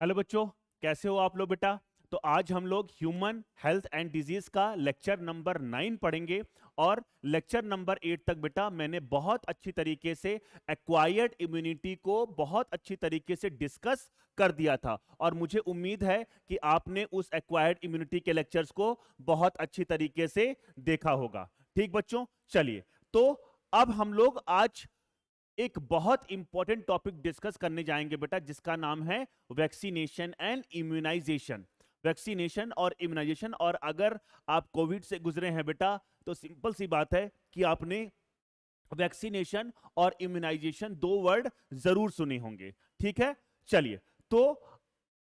Hello बच्चों, कैसे हो आप लोग बेटा। तो आज हम लोग ह्यूमन हेल्थ एंड डिजीज का लेक्चर नंबर 9 पढ़ेंगे। और लेक्चर नंबर 8 तक बेटा मैंने बहुत अच्छी तरीके से एक्वायर्ड इम्यूनिटी को बहुत अच्छी तरीके से डिस्कस कर दिया था। और मुझे उम्मीद है कि आपने उस एक्वायर्ड इम्यूनिटी के लेक्चर्स को बहुत अच्छी तरीके से देखा होगा। ठीक बच्चों, चलिए। तो अब हम लोग आज एक बहुत इंपॉर्टेंट टॉपिक डिस्कस करने जाएंगे बेटा, जिसका नाम है वैक्सीनेशन एंड इम्यूनाइजेशन। वैक्सीनेशन और इम्यूनाइजेशन। और अगर आप कोविड से गुजरे हैं बेटा, तो सिंपल सी बात है कि आपने वैक्सीनेशन और इम्यूनाइजेशन दो वर्ड जरूर सुने होंगे। ठीक है, चलिए। तो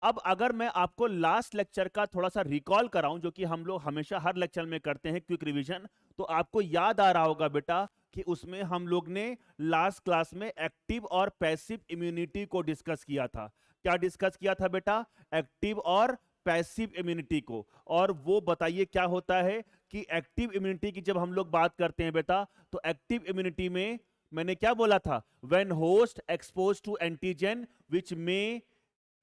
अब अगर मैं आपको लास्ट लेक्चर का थोड़ा सा रिकॉल कराऊं, जो कि हम लोग हमेशा हर लेक्चर में करते हैं, क्विक रिवीजन, तो आपको याद आ रहा होगा बेटा कि उसमें हम लोग ने लास्ट क्लास में एक्टिव और पैसिव इम्यूनिटी को डिस्कस किया था। क्या डिस्कस किया था बेटा? एक्टिव और पैसिव इम्यूनिटी को। और वो बताइए क्या होता है कि एक्टिव इम्यूनिटी की जब हम लोग बात करते हैं बेटा, तो एक्टिव इम्यूनिटी में मैंने क्या बोला था? When host expose to antigen which में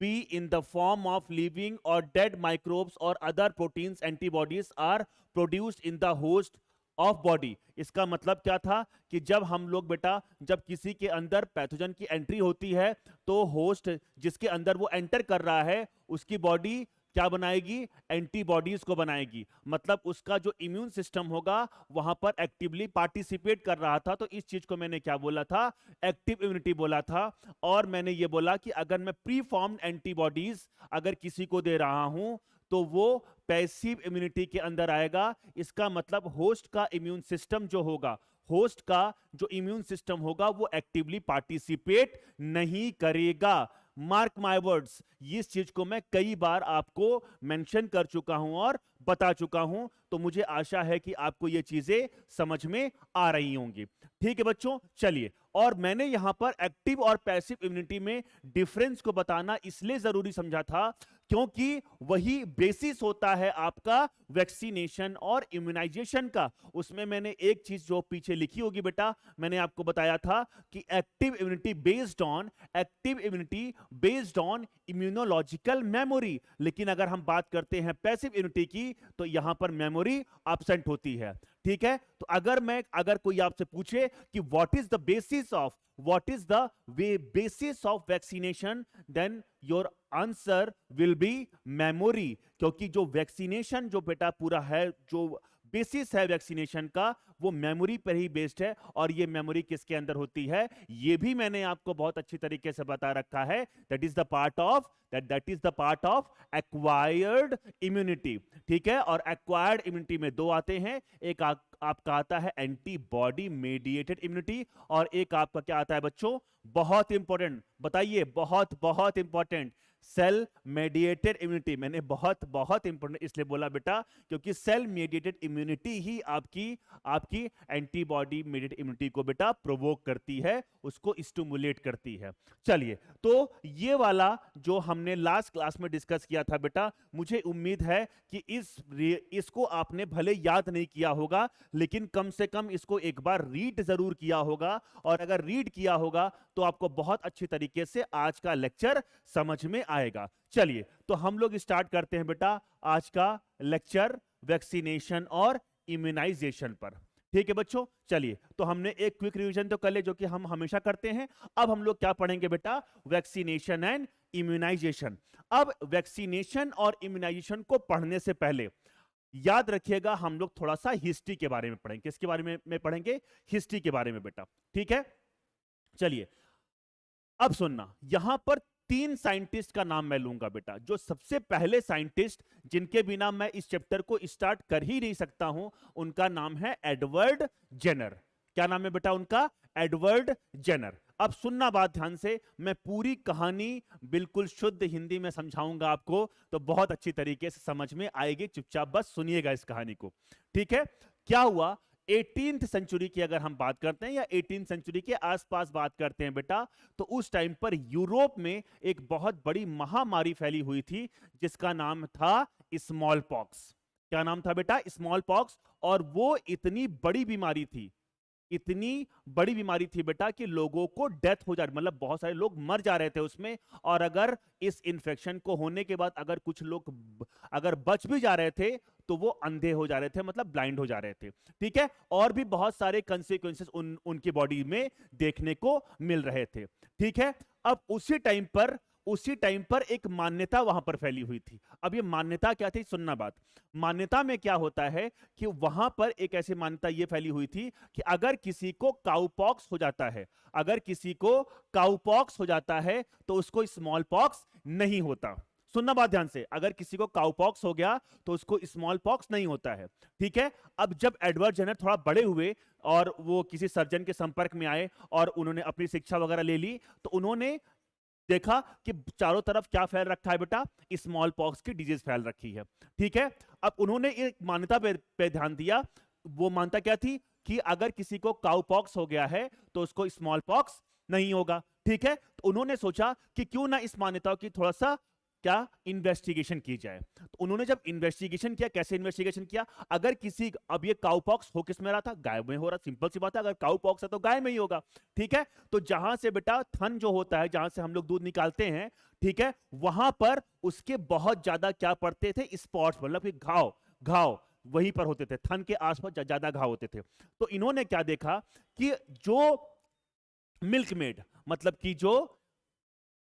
be in the form of living or dead microbes or other proteins, antibodies are produced in the host of body. इसका मतलब क्या था कि जब हम लोग बेटा, जब किसी के अंदर पैथोजन की एंट्री होती है, तो होस्ट जिसके अंदर वो एंटर कर रहा है, उसकी बॉडी क्या बनाएगी? एंटीबॉडीज को बनाएगी। मतलब उसका जो इम्यून सिस्टम होगा वहां पर एक्टिवली पार्टिसिपेट कर रहा था। तो इस चीज को मैंने क्या बोला था? एक्टिव इम्यूनिटी बोला था। और मैंने ये बोला कि अगर मैं प्री फॉर्म्ड एंटीबॉडीज अगर किसी को दे रहा हूं, तो वो पैसिव इम्यूनिटी के अंदर आएगा। इसका मतलब होस्ट का इम्यून सिस्टम जो होगा, होस्ट का जो इम्यून सिस्टम होगा, वो एक्टिवली पार्टिसिपेट नहीं करेगा। मार्क माय वर्ड्स, इस चीज को मैं कई बार आपको मेंशन कर चुका हूं और बता चुका हूं। तो मुझे आशा है कि आपको ये चीजें समझ में आ रही होंगी। ठीक है बच्चों, चलिए। और मैंने यहां पर एक्टिव और पैसिव इम्यूनिटी में डिफरेंस को बताना इसलिए जरूरी समझा था, क्योंकि वही बेसिस होता है आपका वैक्सीनेशन और इम्यूनाइजेशन का। उसमें मैंने एक चीज जो पीछे लिखी होगी बेटा, मैंने आपको बताया था कि active immunity based on immunological memory. लेकिन अगर हम बात करते हैं पैसिव इम्यूनिटी की, तो यहां पर मेमोरी एब्सेंट होती है। ठीक है, तो अगर कोई आपसे पूछे कि what is the basis of vaccination, then your answer will be memory. क्योंकि जो वैक्सीनेशन जो बेटा पूरा है, जो बेसिस है वैक्सीनेशन का, वो मेमोरी पर ही बेस्ड है। और ये मेमोरी किसके अंदर होती है, ये भी मैंने आपको बहुत अच्छी तरीके से बता रखा है। That is the part of acquired immunity. ठीक है, और एक्वायर्ड इम्यूनिटी में दो आते हैं। एक आपका आता है एंटीबॉडी मेडिएटेड इम्यूनिटी, और एक आपका क्या आता है बच्चों? बहुत इंपॉर्टेंट, बताइए, बहुत बहुत इंपॉर्टेंट, सेल मेडिएटेड इम्यूनिटी। मैंने बहुत बहुत इंपॉर्टेंट इसलिए बोला बेटा, क्योंकि सेल मेडिएटेड इम्यूनिटी ही आपकी आपकी एंटीबॉडी मेडिएटेड इम्यूनिटी को बेटा प्रोवोक करती है, उसको स्टिमुलेट करती है। चलिए, तो ये वाला जो हमने लास्ट क्लास में डिस्कस किया था बेटा, मुझे उम्मीद है कि इसको आपने भले याद नहीं किया होगा, लेकिन कम से कम इसको एक बार रीड जरूर किया होगा। और अगर रीड किया होगा तो आपको बहुत अच्छी तरीके से आज का लेक्चर समझ में आएगा। चलिए, तो हम लोग स्टार्ट करते हैं बेटा आज का लेक्चर वैक्सीनेशन और इम्यूनाइजेशन पर। ठीक है बच्चों, चलिए। तो हमने एक क्विक रिवीजन तो कर लिया, जो कि हम हमेशा करते हैं। अब हम लोग क्या पढ़ेंगे बेटा? Vaccination and immunization. अब वैक्सीनेशन और इम्यूनाइजेशन को पढ़ने से पहले याद रखिएगा, हम लोग थोड़ा सा हिस्ट्री के बारे में पढ़ेंगे। किसके बारे में पढ़ेंगे? हिस्ट्री के बारे में बेटा। ठीक है, चलिए। अब सुनना, यहां पर तीन साइंटिस्ट का नाम मैं लूंगा बेटा। जो सबसे पहले साइंटिस्ट जिनके बिना मैं इस चैप्टर को स्टार्ट कर ही नहीं सकता हूं, उनका नाम है एडवर्ड जेनर। क्या नाम है बेटा उनका? Edward Jenner. अब सुनना बात ध्यान से, मैं पूरी कहानी बिल्कुल शुद्ध हिंदी में समझाऊंगा आपको, तो बहुत अच्छी तरीके से समझ में आएगी। चुपचाप बस सुनिएगा इस कहानी को। ठीक है, क्या हुआ? 18th सेंचुरी की अगर हम बात करते हैं, या 18th सेंचुरी के आसपास बात करते हैं बेटा, तो उस टाइम पर यूरोप में एक बहुत बड़ी महामारी फैली हुई थी, जिसका नाम था स्मॉल पॉक्स। क्या नाम था बेटा? Small pox. और वो इतनी बड़ी बीमारी थी, इतनी बड़ी बीमारी थी बेटा कि लोगों को डेथ हो जा रही, मतलब बहुत सारे लोग मर जा रहे थे उसमें। और अगर इस इन्फेक्शन को होने के बाद अगर कुछ लोग अगर बच भी जा रहे थे तो वो अंधे हो जा रहे थे, मतलब ब्लाइंड हो जा रहे थे। ठीक है, और भी बहुत सारे कंसिक्वेंसेस उनकी बॉडी में देखने को मिल रहे थे। ठीक है, अब उसी टाइम पर एक मान्यता वहां पर फैली हुई थी। अब ये मान्यता क्या थी, सुनना बात। मान्यता में क्या होता है कि वहां पर एक ऐसी मान्यता ये फैली हुई थी कि अगर किसी को काउपॉक्स हो जाता है, अगर किसी को काउपॉक्स हो जाता है तो उसको स्मॉल पॉक्स नहीं होता। सुनना बात ध्यान से, अगर किसी को काउपॉक्स हो गया तो उसको स्मॉल पॉक्स नहीं होता है। ठीक है, अब जब एडवर्ड जेनर थोड़ा बड़े हुए और वो किसी सर्जन के संपर्क में आए और उन्होंने अपनी शिक्षा वगैरह ले ली, तो उन्होंने देखा कि चारों तरफ क्या फैल रखा है बेटा, स्मॉल पॉक्स की डिजीज फैल रखी है। ठीक है, अब उन्होंने एक मान्यता पे ध्यान दिया। वो मान्यता क्या थी कि अगर किसी को काउ पॉक्स हो गया है तो उसको स्मॉल पॉक्स नहीं होगा। ठीक है, तो उन्होंने सोचा कि क्यों ना इस मान्यता की थोड़ा सा क्या इन्वेस्टिगेशन की जाए। तो उन्होंने जब इन्वेस्टिगेशन किया, कैसे इन्वेस्टिगेशन किया, अगर किसी, अब ये काउपॉक्स हो किस में रहा था, गाय में हो रहा, सिंपल सी बात है, अगर काउपॉक्स है तो गाय में ही होगा। ठीक है, तो जहां से बेटा थन जो होता है, जहां से हम लोग दूध निकालते हैं, ठीक है, वहां पर उसके बहुत ज्यादा क्या पड़ते थे, स्पॉट्स, मतलब कि घाव घाव वहीं पर होते थे, थन के आसपास ज्यादा घाव होते थे। तो इन्होंने क्या देखा कि जो मिल्कमेड, मतलब कि जो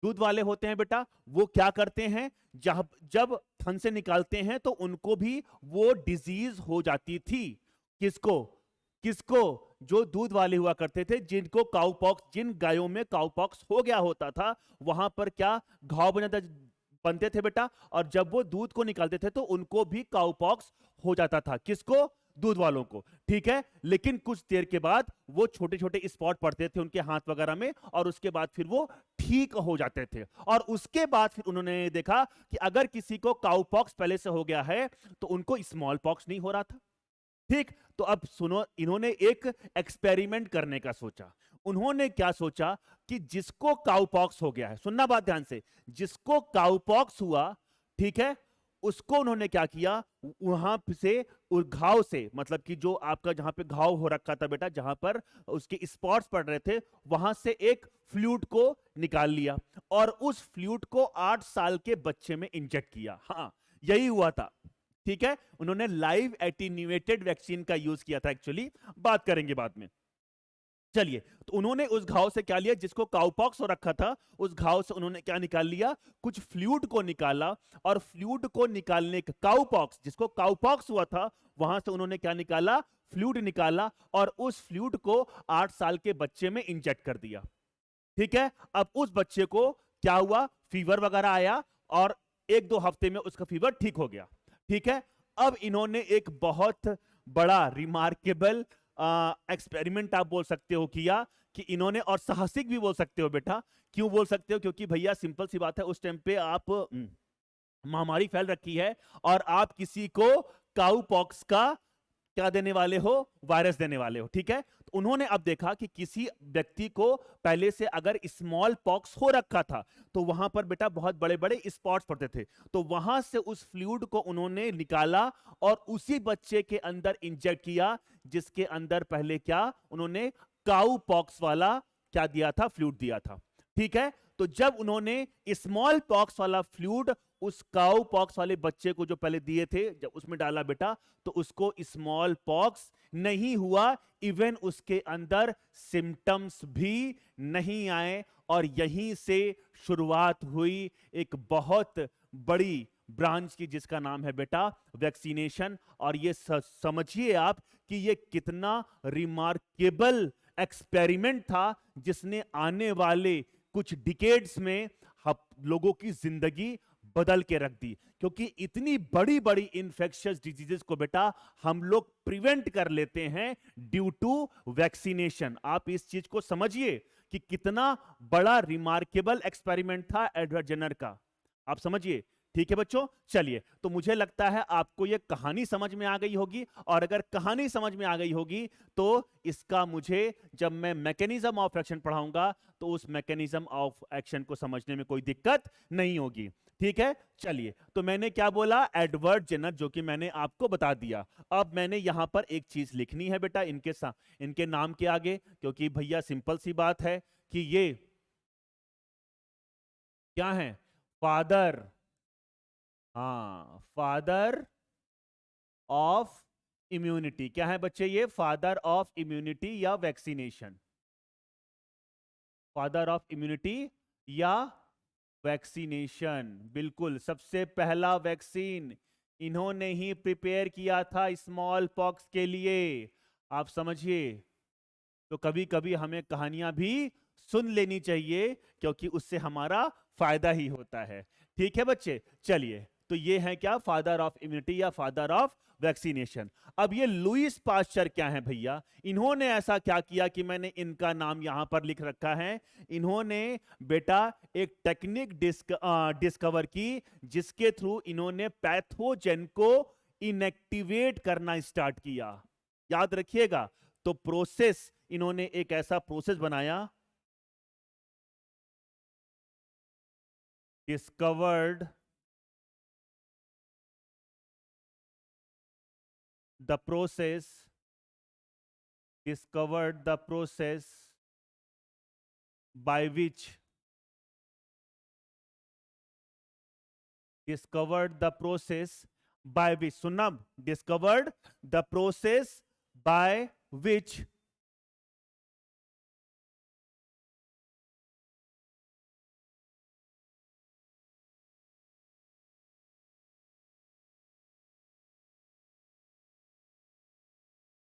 दूध वाले होते हैं बेटा, वो क्या करते हैं, जब जब थन से निकालते हैं तो उनको भी वो डिजीज हो जाती थी। किसको किसको, जो दूध वाले हुआ करते थे, जिनको काउपॉक्स, जिन गायों में काउपॉक्स हो गया होता था, वहां पर क्या घाव बनते थे बेटा, और जब वो दूध को निकालते थे तो उनको भी काउपॉक्स हो जाता था। किसको, दूध वालों को। ठीक है, लेकिन कुछ देर के बाद वो छोटे छोटे स्पॉट पड़ते थे उनके हाथ वगैरह में, और उसके बाद फिर वो ठीक हो जाते थे। और उसके बाद फिर उन्होंने देखा कि अगर किसी को काउपॉक्स पहले से हो गया है तो उनको स्मॉल पॉक्स नहीं हो रहा था। ठीक, तो अब सुनो, इन्होंने एक एक्सपेरिमेंट करने का सोचा। उन्होंने क्या सोचा कि जिसको काउपॉक्स हो गया है, सुनना बात ध्यान से, जिसको काउपॉक्स हुआ, ठीक है, उसको उन्होंने क्या किया, वहां से उस घाव से, मतलब कि जो आपका जहां पे घाव हो रखा था बेटा, जहां पर उसके स्पॉट्स पड़ रहे थे, वहां से एक फ्लूइड को निकाल लिया और उस फ्लूइड को 8 साल के बच्चे में इंजेक्ट किया। हाँ, यही हुआ था। ठीक है, उन्होंने लाइव एटीन्यूएटेड वैक्सीन का यूज किया था एक्चुअली, बात करेंगे बाद में। चलिए, तो उन्होंने उस घाव से क्या लिया, जिसको काउपॉक्स हो रखा था, उस घाव से उन्होंने क्या निकाल लिया, कुछ फ्लूइड को निकाला, और फ्लूइड को निकालने के, काउपॉक्स, जिसको काउपॉक्स हुआ था, वहां से उन्होंने क्या निकाला, फ्लूइड निकाला, और उस फ्लूइड को 8 साल के बच्चे में इंजेक्ट कर दिया। ठीक है, अब उस बच्चे को क्या हुआ, फीवर वगैरह आया, और 1-2 हफ्ते में उसका फीवर ठीक हो गया। ठीक है, अब इन्होंने एक बहुत बड़ा रिमार्केबल एक्सपेरिमेंट आप बोल सकते हो किया, कि इन्होंने, और साहसिक भी बोल सकते हो बेटा। क्यों बोल सकते हो, क्योंकि भैया सिंपल सी बात है, उस टाइम पे आप महामारी फैल रखी है और आप किसी को काउ पॉक्स का क्या देने वाले हो, वायरस देने वाले हो। ठीक है, तो उन्होंने अब देखा कि किसी व्यक्ति को पहले से अगर स्मॉल पॉक्स हो रखा था तो वहां पर बेटा बहुत बड़े बड़े स्पॉट्स पड़ते थे, तो वहां से उस फ्लूइड को उन्होंने निकाला और उसी बच्चे के अंदर इंजेक्ट किया, जिसके अंदर पहले क्या उन्होंने काउ पॉक्स वाला क्या दिया था, फ्लूइड दिया था। ठीक है, तो जब उन्होंने स्मॉल पॉक्स वाला फ्लूइड उस काउ पॉक्स वाले बच्चे को जो पहले दिए थे, जब उसमें डाला बेटा, तो उसको स्मॉल पॉक्स नहीं हुआ, इवन उसके अंदर सिम्टम्स भी नहीं आए। और यहीं से शुरुआत हुई एक बहुत बड़ी ब्रांच की, जिसका नाम है बेटा वैक्सीनेशन। और ये समझिए आप कि ये कितना रिमार्केबल एक्सपेरिमेंट था, जिसने आने वाले कुछ डिकेड्स में लोगों की जिंदगी बदल के रख दी। क्योंकि इतनी बड़ी बड़ी इंफेक्शियस डिजीजेस को बेटा हम लोग प्रिवेंट कर लेते हैं ड्यू टू वैक्सीनेशन। आप इस चीज को समझिए कि कितना बड़ा रिमार्केबल एक्सपेरिमेंट था एडवर्ड जेनर का, आप समझिए। ठीक है बच्चों, चलिए, तो मुझे लगता है आपको ये कहानी समझ में आ गई होगी, और अगर कहानी समझ में आ गई होगी तो इसका मुझे, जब मैं मैकेनिज्म ऑफ एक्शन पढ़ाऊंगा, तो उस मैकेनिज्म ऑफ एक्शन को समझने में कोई दिक्कत नहीं होगी। ठीक है, चलिए, तो मैंने क्या बोला, एडवर्ड जेनर, जो कि मैंने आपको बता दिया। अब मैंने यहां पर एक चीज लिखनी है बेटा इनके नाम के आगे, क्योंकि भैया सिंपल सी बात है कि ये क्या है, फादर, हाँ, फादर ऑफ इम्यूनिटी। क्या है बच्चे, ये फादर ऑफ इम्यूनिटी या वैक्सीनेशन, फादर ऑफ इम्यूनिटी या वैक्सीनेशन। बिल्कुल, सबसे पहला वैक्सीन इन्होंने ही प्रिपेयर किया था स्मॉल पॉक्स के लिए। आप समझिए, तो कभी कभी हमें कहानियां भी सुन लेनी चाहिए, क्योंकि उससे हमारा फायदा ही होता है। ठीक है बच्चे, चलिए, तो ये है क्या, फादर ऑफ इम्यूनिटी या फादर ऑफ वैक्सीनेशन। अब ये लुईस पास्चर क्या है भैया, इन्होंने ऐसा क्या किया कि मैंने इनका नाम यहां पर लिख रखा है। इन्होंने बेटा एक टेक्निक डिस्कवर की, जिसके थ्रू इन्होंने पैथोजेन को इनएक्टिवेट करना स्टार्ट किया। याद रखिएगा, तो प्रोसेस, इन्होंने एक ऐसा प्रोसेस बनाया, discovered the process, discovered the process by which, discovered the process by which, सुनना, discovered the process by which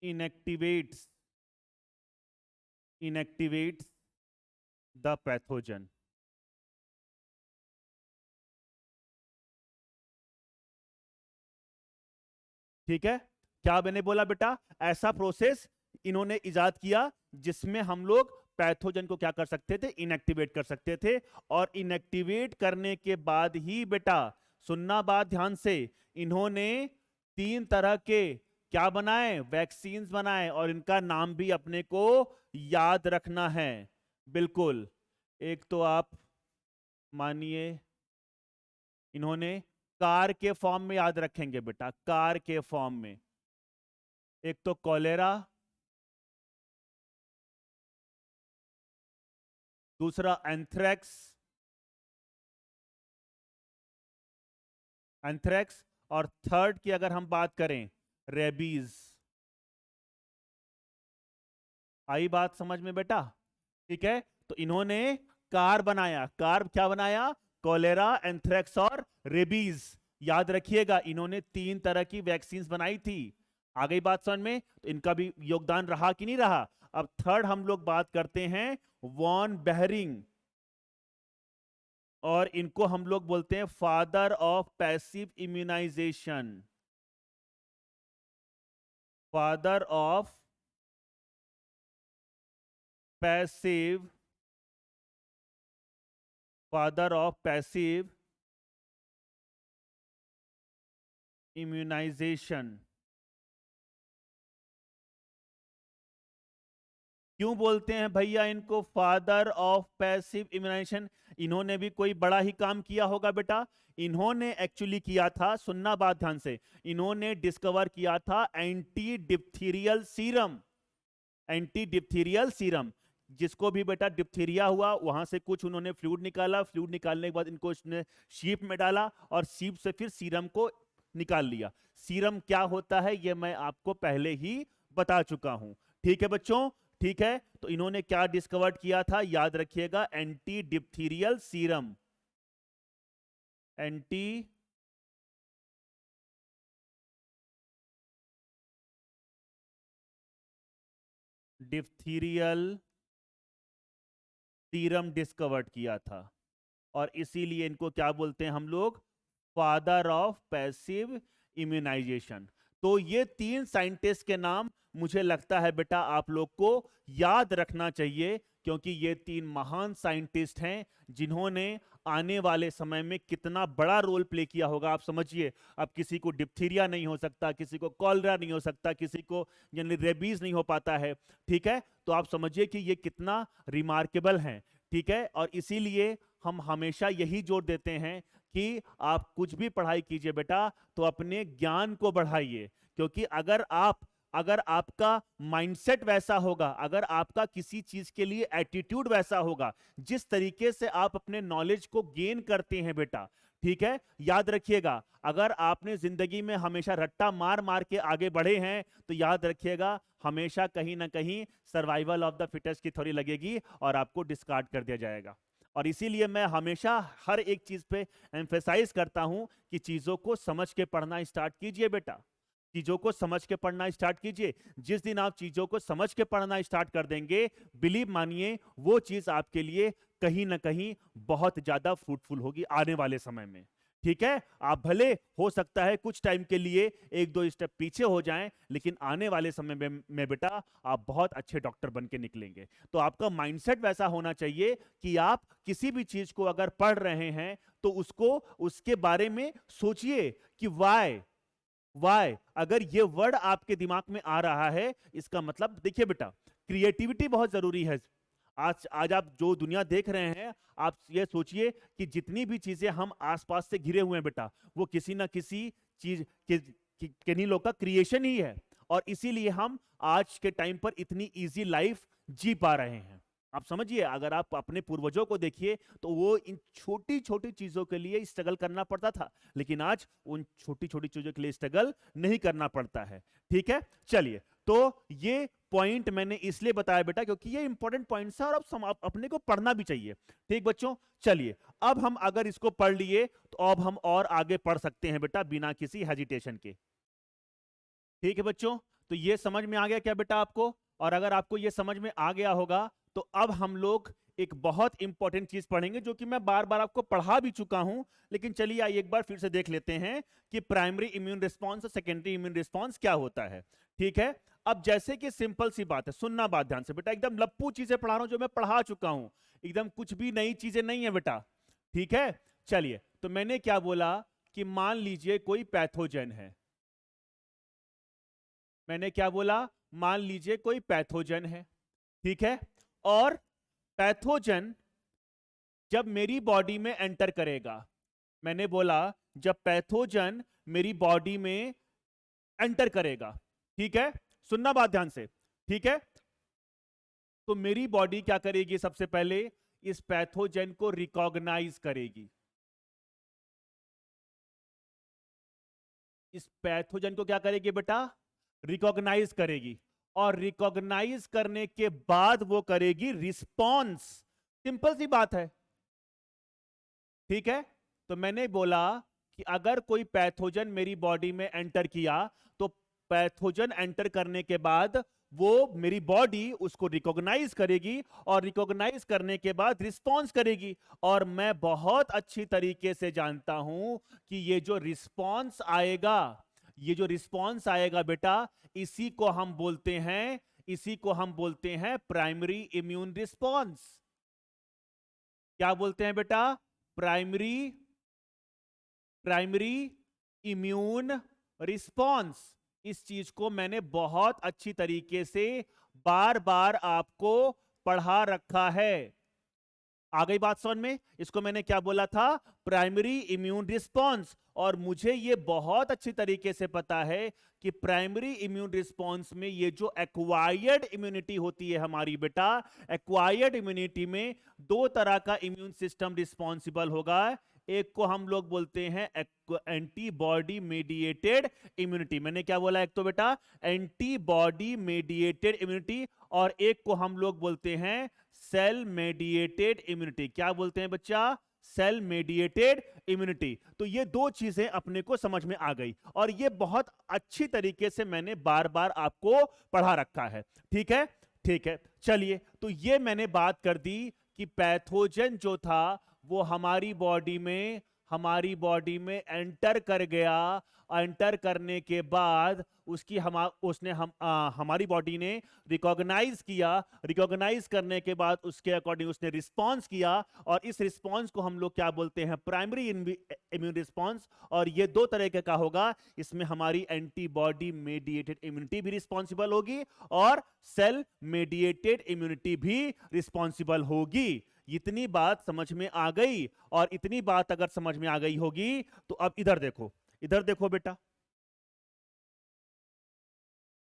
inactivates the pathogen। ठीक है, क्या मैंने बोला बेटा, ऐसा प्रोसेस इन्होंने इजाद किया जिसमें हम लोग पैथोजन को क्या कर सकते थे, इनएक्टिवेट कर सकते थे। और इनएक्टिवेट करने के बाद ही बेटा, सुनना बात ध्यान से, इन्होंने 3 तरह के क्या बनाए, वैक्सीन्स बनाए, और इनका नाम भी अपने को याद रखना है। बिल्कुल, एक तो आप मानिए, इन्होंने कार के फॉर्म में याद रखेंगे बेटा, कार के फॉर्म में, एक तो कॉलेरा, दूसरा एंथ्रेक्स, एंथ्रेक्स, और थर्ड की अगर हम बात करें, रेबीज। आई बात समझ में बेटा? ठीक है, तो इन्होंने कार बनाया, कार क्या बनाया, कॉलेरा, एंथ्रेक्स और रेबीज। याद रखिएगा, इन्होंने 3 तरह की वैक्सीन बनाई थी। आ गई बात समझ में? तो इनका भी योगदान रहा कि नहीं रहा। अब थर्ड हम लोग बात करते हैं वॉन बेहरिंग, और इनको हम लोग बोलते हैं father of passive immunization, father of passive, father of passive immunization. क्यों बोलते हैं भैया इनको फादर ऑफ पैसिव इम्यूनाइजेशन? इन्होंने भी कोई बड़ा ही काम किया होगा बेटा। इन्होंने एक्चुअली किया था, सुनना बात ध्यान से, इन्होंने डिस्कवर किया था anti diphtherial serum, anti diphtherial serum. जिसको भी बेटा डिप्थीरिया हुआ, वहां से कुछ उन्होंने फ्लूइड निकाला, फ्लूइड निकालने के बाद इनको उसने शीप में डाला, और शीप से फिर सीरम को निकाल लिया। सीरम क्या होता है ये मैं आपको पहले ही बता चुका हूं। ठीक है बच्चों, ठीक है, तो इन्होंने क्या डिस्कवर किया था, याद रखिएगा, anti diphtherial serum, anti diphtherial serum discovered किया था, और इसीलिए इनको क्या बोलते हैं हम लोग, फादर ऑफ पैसिव इम्यूनाइजेशन। तो ये 3 साइंटिस्ट के नाम मुझे लगता है बेटा आप लोग को याद रखना चाहिए, क्योंकि ये तीन महान साइंटिस्ट हैं जिन्होंने आने वाले समय में कितना बड़ा रोल प्ले किया होगा आप समझिए। अब किसी को डिप्थीरिया नहीं हो सकता, किसी को कॉलरा नहीं हो सकता, किसी को यानी रेबीज नहीं हो पाता है, ठीक है। तो आप समझिए कि ये कितना रिमार्केबल है, ठीक है। और इसीलिए हम हमेशा यही जोर देते हैं कि आप कुछ भी पढ़ाई कीजिए बेटा तो अपने ज्ञान को बढ़ाइए, क्योंकि अगर आपका माइंडसेट वैसा होगा, अगर आपका किसी चीज के लिए एटीट्यूड वैसा होगा, जिस तरीके से आप अपने नॉलेज को गेन करते हैं बेटा, ठीक है, याद रखिएगा, अगर आपने जिंदगी में हमेशा रट्टा मार मार के आगे बढ़े हैं तो याद रखिएगा हमेशा कहीं ना कहीं सर्वाइवल ऑफ द फिटेस्ट की थ्योरी लगेगी और आपको डिस्कार्ड कर दिया जाएगा। और इसीलिए मैं हमेशा हर एक चीज पे एम्फेसाइज करता हूं कि चीजों को समझ के पढ़ना स्टार्ट कीजिए बेटा, चीजों को समझ के पढ़ना स्टार्ट कीजिए। जिस दिन आप चीजों को समझ के पढ़ना स्टार्ट कर देंगे, बिलीव मानिए वो चीज आपके लिए कहीं ना कहीं बहुत ज्यादा फ्रूटफुल होगी आने वाले समय में, ठीक है। आप भले हो सकता है कुछ टाइम के लिए एक दो स्टेप पीछे हो जाएं, लेकिन आने वाले समय में बेटा आप बहुत अच्छे डॉक्टर बन के निकलेंगे। तो आपका माइंडसेट वैसा होना चाहिए कि आप किसी भी चीज को अगर पढ़ रहे हैं तो उसके बारे में सोचिए कि वाई। अगर ये वर्ड आपके दिमाग में आ रहा है, इसका मतलब देखिए बेटा, क्रिएटिविटी बहुत जरूरी है। आज आप जो दुनिया देख रहे हैं, आप ये सोचिए कि जितनी भी चीजें हम आसपास से घिरे हुए हैं बेटा, वो किसी ना किसी चीज किन्हीं लोग का क्रिएशन ही है। और इसीलिए हम आज के टाइम पर इतनी इजी लाइफ जी पा रहे हैं। आप समझिए, अगर आप अपने पूर्वजों को देखिए तो वो इन छोटी छोटी चीजों के लिए स्ट्रगल करना पड़ता था, लेकिन आज उन छोटी छोटी चीजों के लिए स्ट्रगल नहीं करना पड़ता है, ठीक है। चलिए, तो ये पॉइंट मैंने इसलिए बताया बेटा क्योंकि ये इंपॉर्टेंट पॉइंट्स है और अब अपने को पढ़ना भी चाहिए, ठीक बच्चों। चलिए, अब हम अगर इसको पढ़ लिए तो अब हम और आगे पढ़ सकते हैं बेटा बिना किसी हेजिटेशन के, ठीक है बच्चों। तो ये समझ में आ गया क्या बेटा आपको? और अगर आपको ये समझ में आ गया होगा तो अब हम लोग एक बहुत इंपॉर्टेंट चीज पढ़ेंगे जो कि मैं बार बार आपको पढ़ा भी चुका हूं, लेकिन चलिए आइए एक बार फिर से देख लेते हैं कि प्राइमरी इम्यून रिस्पॉन्स और सेकेंडरी इम्यून रिस्पॉन्स क्या होता है, ठीक है। अब जैसे कि सिंपल सी बात है, सुनना बात ध्यान से बेटा, एकदम लप्पू चीजें पढ़ा रहा हूं जो मैं पढ़ा चुका हूं, एकदम कुछ भी नई चीजें नहीं है बेटा, ठीक है। चलिए, तो मैंने क्या बोला कि मान लीजिए कोई पैथोजन है, मैंने क्या बोला, मान लीजिए कोई पैथोजन है, ठीक है। और पैथोजन जब मेरी बॉडी में एंटर करेगा, मैंने बोला जब पैथोजन मेरी बॉडी में एंटर करेगा, ठीक है, सुनना बात ध्यान से, ठीक है। तो मेरी बॉडी क्या करेगी? सबसे पहले इस पैथोजन को रिकॉग्नाइज करेगी, इस पैथोजन को क्या करेगी बेटा? रिकॉग्नाइज करेगी। और रिकॉग्नाइज करने के बाद वो करेगी रिस्पॉन्स। सिंपल सी बात है, ठीक है। तो मैंने बोला कि अगर कोई पैथोजन मेरी बॉडी में एंटर किया तो पैथोजन एंटर करने के बाद वो मेरी बॉडी उसको रिकॉग्नाइज करेगी और रिकॉग्नाइज करने के बाद रिस्पॉन्स करेगी। और मैं बहुत अच्छी तरीके से जानता हूं कि ये जो रिस्पॉन्स आएगा, ये जो रिस्पॉन्स आएगा बेटा, इसी को हम बोलते हैं प्राइमरी इम्यून रिस्पॉन्स। क्या बोलते हैं बेटा? Primary immune response. इस चीज को मैंने बहुत अच्छी तरीके से बार बार आपको पढ़ा रखा है। आ गई बात समझ में? इसको मैंने क्या बोला था? Primary immune response. और मुझे ये बहुत अच्छी तरीके से पता है कि प्राइमरी इम्यून रिस्पॉन्स में ये जो एक्वायर्ड इम्यूनिटी होती है हमारी बेटा, एक्वायर्ड इम्यूनिटी में दो तरह का इम्यून सिस्टम रिस्पॉन्सिबल होगा। एक को हम लोग बोलते हैं एंटीबॉडी मेडिएटेड इम्यूनिटी। मैंने क्या बोला? एक तो बेटा एंटीबॉडी मेडिएटेड इम्यूनिटी, और एक को हम लोग बोलते हैं सेल मेडिएटेड इम्यूनिटी। क्या बोलते हैं बच्चा? Cell mediated immunity. तो ये दो चीजें अपने को समझ में आ गई और ये बहुत अच्छी तरीके से मैंने बार बार आपको पढ़ा रखा है, ठीक है। ठीक है, चलिए, तो ये मैंने बात कर दी कि पैथोजन जो था वो हमारी बॉडी में हमारी बॉडी में एंटर कर गया, एंटर करने के बाद उसकी हमारी बॉडी ने रिकॉग्नाइज किया, रिकॉग्नाइज करने के बाद उसके अकॉर्डिंग उसने रिस्पॉन्स किया, और इस रिस्पॉन्स को हम लोग क्या बोलते हैं, प्राइमरी इम्यून रिस्पॉन्स। और ये दो तरह का होगा, इसमें हमारी एंटीबॉडी मेडिएटेड इम्यूनिटी भी रिस्पॉन्सिबल होगी और सेल मेडिएटेड इम्यूनिटी भी रिस्पॉन्सिबल होगी। इतनी बात समझ में आ गई, और इतनी बात अगर समझ में आ गई होगी तो अब इधर देखो, इधर देखो बेटा।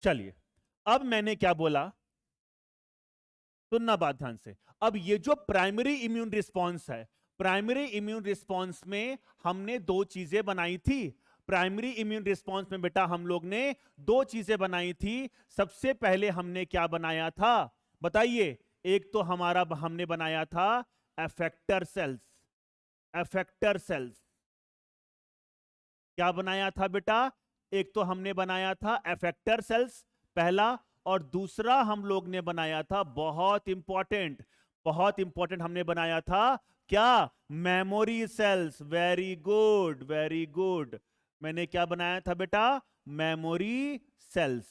चलिए, अब मैंने क्या बोला, सुनना बात ध्यान से। अब ये जो प्राइमरी इम्यून रिस्पॉन्स है, प्राइमरी इम्यून रिस्पॉन्स में हमने दो चीजें बनाई थी। प्राइमरी इम्यून रिस्पॉन्स में बेटा हम लोग ने दो चीजें बनाई थी। सबसे पहले हमने क्या बनाया था बताइए? एक तो हमारा हमने बनाया था एफेक्टर सेल्स। एफेक्टर सेल्स क्या बनाया था बेटा? एक तो हमने बनाया था एफेक्टर सेल्स पहला, और दूसरा हम लोग ने बनाया था बहुत इंपॉर्टेंट, बहुत इंपॉर्टेंट हमने बनाया था क्या? Memory cells. Very good, very good. मैंने क्या बनाया था बेटा? Memory cells.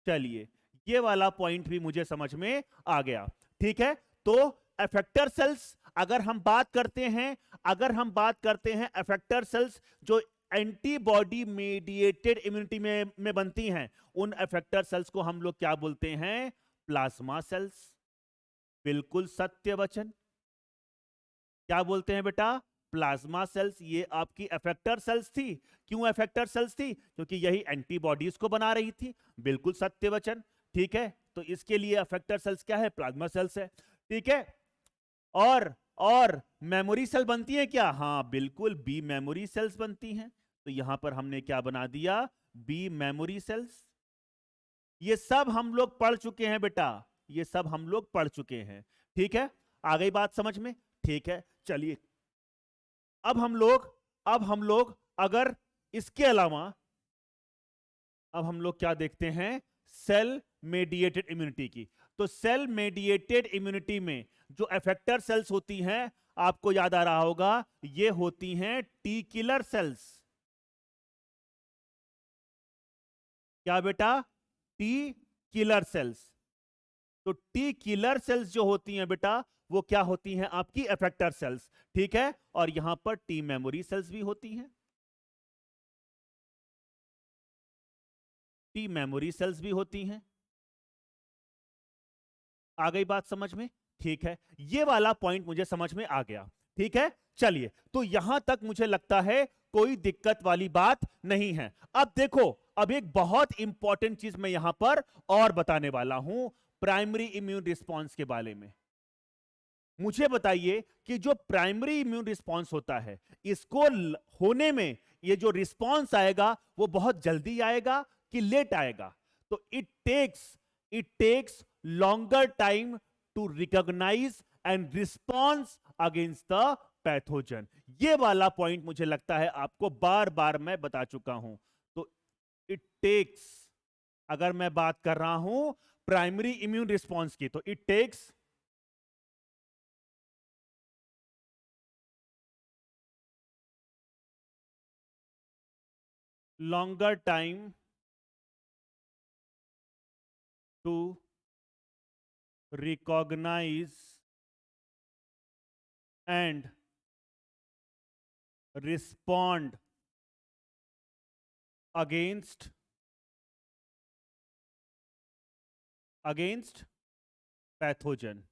चलिए, ये वाला पॉइंट भी मुझे समझ में आ गया। ठीक है, तो एफेक्टर सेल्स अगर हम बात करते हैं, अगर हम बात करते हैं एफेक्टर सेल्स जो एंटीबॉडी मेडिएटेड इम्यूनिटी में बनती हैं, उन एफेक्टर सेल्स को हम लोग क्या बोलते हैं? Plasma cells. बिल्कुल सत्य वचन। क्या बोलते हैं बेटा? Plasma cells. ये आपकी एफेक्टर सेल्स थी। क्यों एफेक्टर सेल्स थी? क्योंकि यही एंटीबॉडीज को बना रही थी। बिल्कुल सत्य वचन। ठीक है, तो इसके लिए एफेक्टर सेल्स क्या है? प्लाज्मा सेल्स है। ठीक है, और मेमोरी सेल बनती है क्या? हाँ बिल्कुल, बी मेमोरी सेल्स बनती हैं। तो यहां पर हमने क्या बना दिया? B memory cells. ये सब हम लोग पढ़ चुके हैं बेटा, ये सब हम लोग पढ़ चुके हैं। ठीक है, आ गई बात समझ में? ठीक है, चलिए अब हम लोग अगर इसके अलावा अब हम लोग क्या देखते हैं? सेल मेडिएटेड इम्यूनिटी की। तो सेल मेडिएटेड इम्यूनिटी में जो एफेक्टर सेल्स होती हैं, आपको याद आ रहा होगा, ये होती हैं टी किलर सेल्स। क्या बेटा? T killer cells. तो टी किलर सेल्स जो होती हैं बेटा, वो क्या होती हैं? आपकी एफेक्टर सेल्स। ठीक है, और यहां पर टी मेमोरी सेल्स भी होती हैं, टी मेमोरी सेल्स भी होती हैं। आ गई बात समझ में? ठीक है, ये वाला पॉइंट मुझे समझ में आ गया। ठीक है, चलिए, तो यहां तक मुझे लगता है कोई दिक्कत वाली बात नहीं है। अब देखो, अब एक बहुत इंपॉर्टेंट चीज मैं यहां पर और बताने वाला हूं प्राइमरी इम्यून रिस्पॉन्स के बारे में। मुझे बताइए कि जो प्राइमरी इम्यून रिस्पॉन्स होता है, इसको होने में ये जो रिस्पॉन्स आएगा वो बहुत जल्दी आएगा कि लेट आएगा? तो it takes longer time to recognize and response against the pathogen. ये वाला पॉइंट मुझे लगता है आपको बार बार मैं बता चुका हूं। तो इट टेक्स, अगर मैं बात कर रहा हूं प्राइमरी इम्यून रिस्पॉन्स की, तो it takes longer time to recognize and respond against pathogen।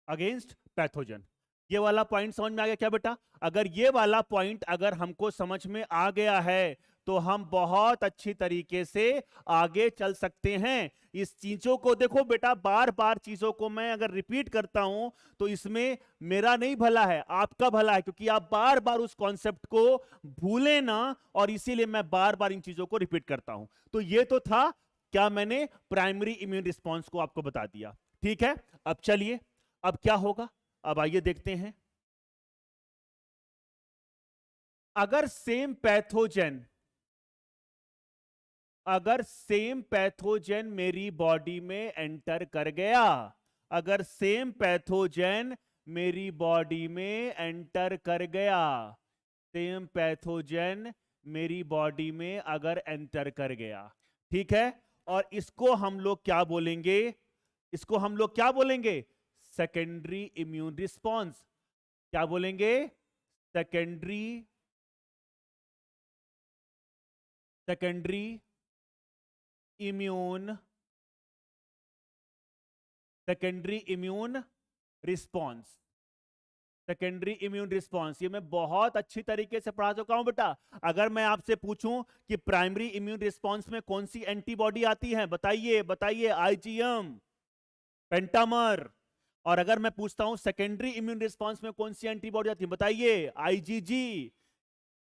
Against pathogen. ये वाला पॉइंट समझ में आ गया क्या बेटा? अगर ये वाला पॉइंट अगर हमको समझ में आ गया है तो हम बहुत अच्छी तरीके से आगे चल सकते हैं। इस चीजों को देखो बेटा, बार बार चीजों को मैं अगर रिपीट करता हूं तो इसमें मेरा नहीं भला है, आपका भला है, क्योंकि आप बार बार उस कॉन्सेप्ट को भूले ना, और इसीलिए मैं बार बार इन चीजों को रिपीट करता हूं। तो ये तो था क्या, मैंने प्राइमरी इम्यून रिस्पॉन्स को आपको बता दिया। ठीक है, अब चलिए, अब क्या होगा, अब आइए देखते हैं। अगर सेम पैथोजन मेरी बॉडी में एंटर कर गया, अगर सेम पैथोजेन मेरी बॉडी में एंटर कर गया, सेम पैथोजेन मेरी बॉडी में अगर एंटर कर गया, ठीक है, और इसको हम लोग क्या बोलेंगे, इसको हम लोग क्या बोलेंगे, सेकेंडरी इम्यून रिस्पॉन्स। क्या बोलेंगे, secondary immune secondary immune response. Secondary immune response ये मैं बहुत अच्छी तरीके से पढ़ा चुका हूं बेटा। अगर मैं आपसे पूछूं कि प्राइमरी इम्यून रिस्पॉन्स में कौन सी एंटीबॉडी आती है, बताइए बताइए, आईजीएम, पेंटामर। और अगर मैं पूछता हूं सेकेंडरी इम्यून रिस्पॉन्स में कौन सी एंटीबॉडी आती है, बताइए, आईजीजी,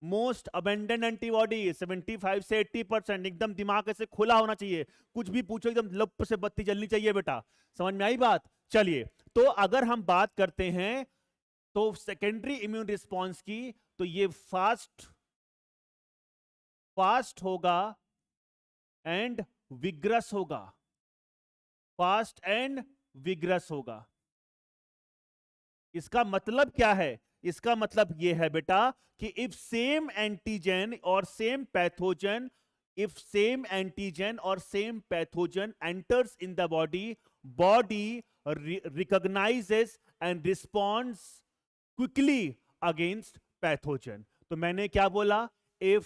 मोस्ट अबेंडेंट एंटीबॉडी, 75 से 80%। एकदम दिमाग ऐसे खुला होना चाहिए, कुछ भी पूछो एकदम लप से बत्ती जलनी चाहिए बेटा। समझ में आई बात? चलिए, तो अगर हम बात करते हैं तो सेकेंडरी इम्यून रिस्पॉन्स की, तो ये फास्ट होगा एंड विग्रस होगा, फास्ट एंड विग्रस होगा। इसका मतलब क्या है, इसका मतलब यह है बेटा कि इफ सेम एंटीजन और same pathogen, if same antigen or same pathogen enters in the body recognizes and responds quickly against pathogen। तो मैंने क्या बोला, if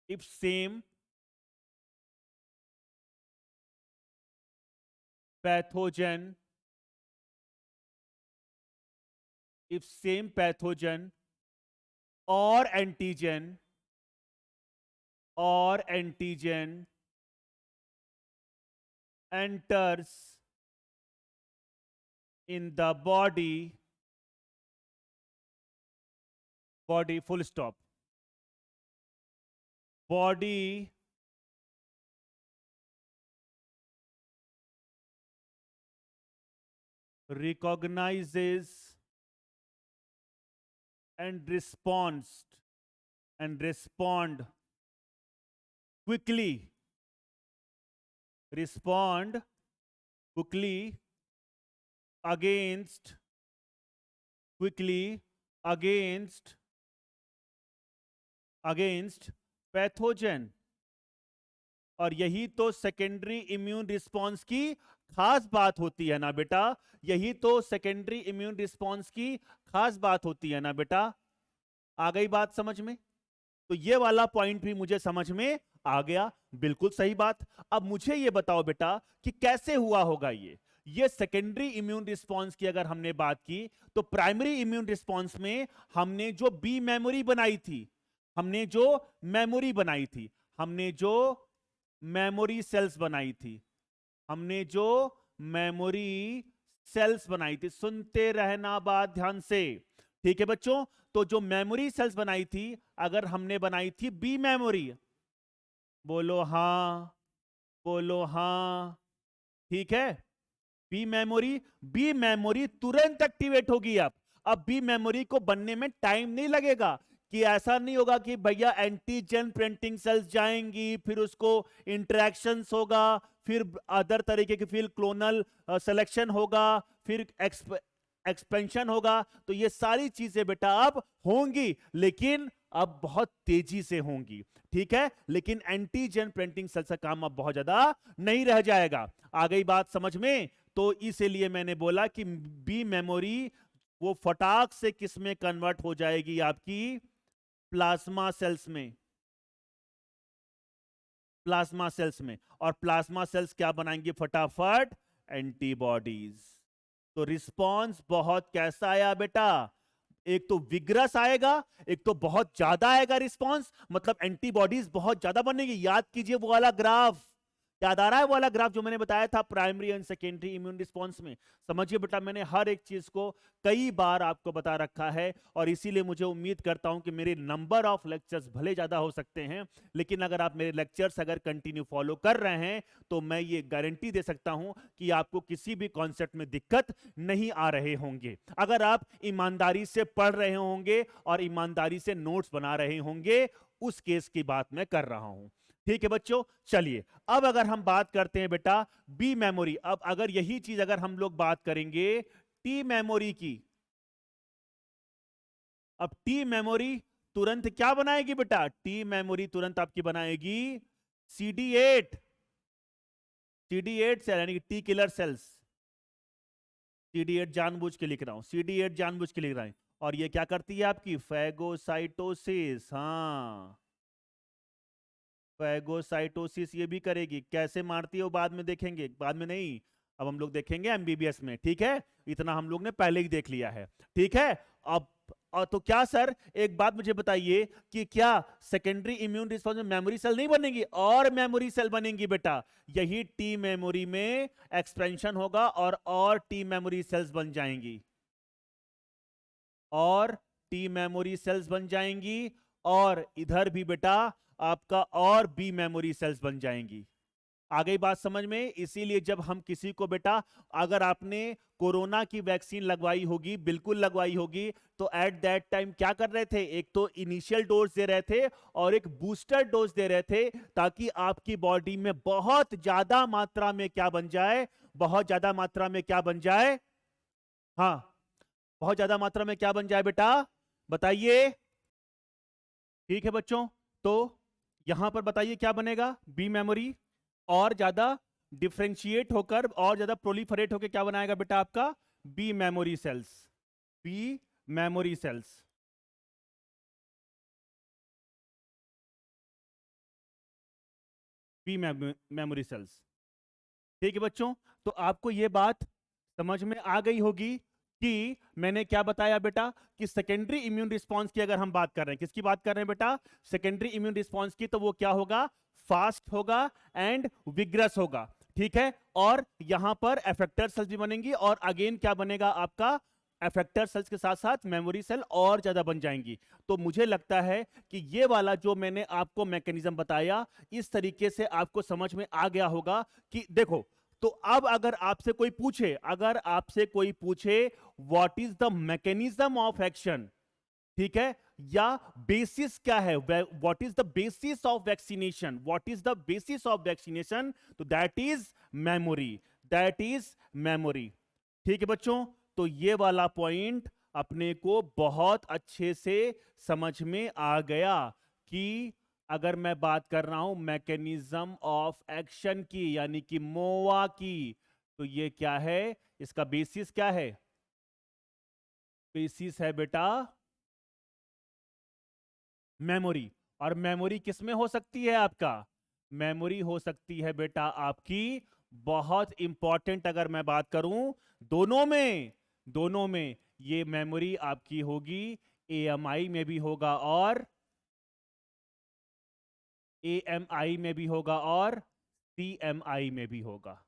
if same pathogen if same pathogen or antigen enters in the body full stop, body recognizes and respond quickly against pathogen. और यही तो secondary immune response की खास बात होती है ना बेटा, यही तो सेकेंडरी इम्यून रिस्पॉन्स की खास बात होती है ना बेटा। आ गई बात समझ में? तो ये वाला पॉइंट भी मुझे समझ में आ गया, बिल्कुल सही बात। अब मुझे ये बताओ बेटा कि कैसे हुआ होगा ये सेकेंडरी इम्यून रिस्पॉन्स की अगर हमने बात की, तो प्राइमरी इम्यून रिस्पॉन्स में हमने जो बी मेमोरी बनाई थी, हमने जो मेमोरी सेल्स बनाई थी, सुनते रहना बात ध्यान से, ठीक है बच्चों। तो जो मेमोरी सेल्स बनाई थी, अगर हमने बनाई थी बी मेमोरी, बोलो हां, ठीक है, बी मेमोरी तुरंत एक्टिवेट होगी। अब बी मेमोरी को बनने में टाइम नहीं लगेगा, कि ऐसा नहीं होगा कि भैया एंटीजन प्रिंटिंग सेल्स जाएंगी, फिर उसको इंटरेक्शंस होगा, फिर अदर तरीके की, फिर क्लोनल सिलेक्शन होगा, फिर एक्सपेंशन होगा। तो ये सारी चीजें बेटा अब होंगी, लेकिन अब बहुत तेजी से होंगी, ठीक है। लेकिन एंटीजन प्रिंटिंग सेल्स का काम अब बहुत ज्यादा नहीं रह जाएगा। आ गई बात समझ में? तो इसीलिए मैंने बोला कि बी मेमोरी वो फटाक से किस में कन्वर्ट हो जाएगी, आपकी प्लाज्मा सेल्स में, और प्लाज्मा सेल्स क्या बनाएंगे फटाफट, एंटीबॉडीज। तो रिस्पॉन्स बहुत कैसा आया बेटा, एक तो विग्रस आएगा, एक तो बहुत ज्यादा आएगा रिस्पॉन्स, मतलब एंटीबॉडीज बहुत ज्यादा बनेगी। याद कीजिए वो वाला ग्राफ, याद आ रहा है वो वाला ग्राफ जो मैंने बताया था primary and secondary immune response में? समझिए बेटा, मैंने हर एक चीज को कई बार आपको बता रखा है, और इसीलिए मुझे उम्मीद करता हूं कि मेरे नंबर ऑफ लेक्चर्स भले ज्यादा हो सकते हैं, लेकिन अगर आप मेरे लेक्चर्स अगर कंटिन्यू फॉलो कर रहे हैं, तो मैं ये गारंटी दे सकता हूं कि आपको किसी भी कॉन्सेप्ट में दिक्कत नहीं आ रहे होंगे। अगर आप ईमानदारी से पढ़ रहे होंगे और ईमानदारी से नोट्स बना रहे होंगे, उस केस की बात मैं कर रहा हूं, ठीक है बच्चों, चलिए अब अगर हम बात करते हैं बेटा बी मेमोरी, अब अगर यही चीज अगर हम लोग बात करेंगे टी मेमोरी की, अब टी मेमोरी तुरंत क्या बनाएगी बेटा, टी मेमोरी तुरंत आपकी बनाएगी CD8, CD8 सेल यानी कि टी किलर सेल्स। CD8 जानबूझ के लिख रहा हूं, CD8 जानबूझ के लिख रहा है। और ये क्या करती है आपकी फैगोसाइटोसिस, हाँ फैगोसाइटोसिस ये भी करेगी। कैसे मारती है वो बाद में देखेंगे, बाद में नहीं, अब हम लोग देखेंगे एमबीबीएस में, ठीक है, इतना हम लोग ने पहले ही देख लिया है, ठीक है। अब तो क्या सर एक बात मुझे बताइए कि क्या सेकेंडरी इम्यून रिस्पॉन्स में मेमोरी सेल नहीं बनेगी, और मेमोरी सेल बनेंगी बेटा, यही टी मेमोरी में एक्सपेंशन होगा और टी मेमोरी सेल्स बन जाएंगी, और टी मेमोरी सेल्स बन जाएंगी, और इधर भी बेटा आपका और बी मेमोरी सेल्स बन जाएंगी। आ गई बात समझ में? इसीलिए जब हम किसी को बेटा, अगर आपने कोरोना की वैक्सीन लगवाई होगी, बिल्कुल लगवाई होगी, तो एट दैट टाइम क्या कर रहे थे, एक तो इनिशियल डोज दे रहे थे और एक बूस्टर डोज दे रहे थे, ताकि आपकी बॉडी में बहुत ज्यादा मात्रा में क्या बन जाए, बहुत ज्यादा मात्रा में क्या बन जाए, हाँ बहुत ज्यादा मात्रा में क्या बन जाए बेटा, बताइए। ठीक है बच्चों, तो यहां पर बताइए क्या बनेगा, बी मेमोरी और ज्यादा डिफ्रेंशिएट होकर और ज्यादा प्रोलिफरेट होकर क्या बनाएगा बेटा आपका, B memory cells, B memory cells, B memory cells. ठीक है बच्चों, तो आपको यह बात समझ में आ गई होगी कि मैंने क्या बताया बेटा, कि सेकेंडरी इम्यून रिस्पांस की अगर हम बात कर रहे हैं, किसकी बात कर रहे हैं बेटा, सेकेंडरी इम्यून रिस्पांस की, तो वो क्या होगा, फास्ट होगा एंड विग्रस होगा, ठीक है। और यहां पर एफेक्टर सेल्स भी बनेंगी, और अगेन क्या बनेगा आपका, एफेक्टर सेल्स के साथ साथ मेमोरी सेल और ज्यादा बन जाएंगी। तो मुझे लगता है कि ये वाला जो मैंने आपको मैकेनिज्म बताया, इस तरीके से आपको समझ में आ गया होगा कि देखो, तो अब अगर आपसे कोई पूछे, अगर आपसे कोई पूछे what is the mechanism of action, ठीक है, या बेसिस क्या है, what is the basis of vaccination, what is the basis of vaccination, तो that is memory, that is memory. ठीक है बच्चों, तो ये वाला पॉइंट अपने को बहुत अच्छे से समझ में आ गया कि अगर मैं बात कर रहा हूं मैकेनिज्म ऑफ एक्शन की, यानी कि मोवा की, तो ये क्या है, इसका बेसिस क्या है, बेसिस है बेटा मेमोरी। और मेमोरी किस में हो सकती है आपका, मेमोरी हो सकती है बेटा आपकी, बहुत इंपॉर्टेंट अगर मैं बात करूं, दोनों में, दोनों में ये मेमोरी आपकी होगी, एएमआई में भी होगा और एएमआई में भी होगा और सीएमआई में भी होगा।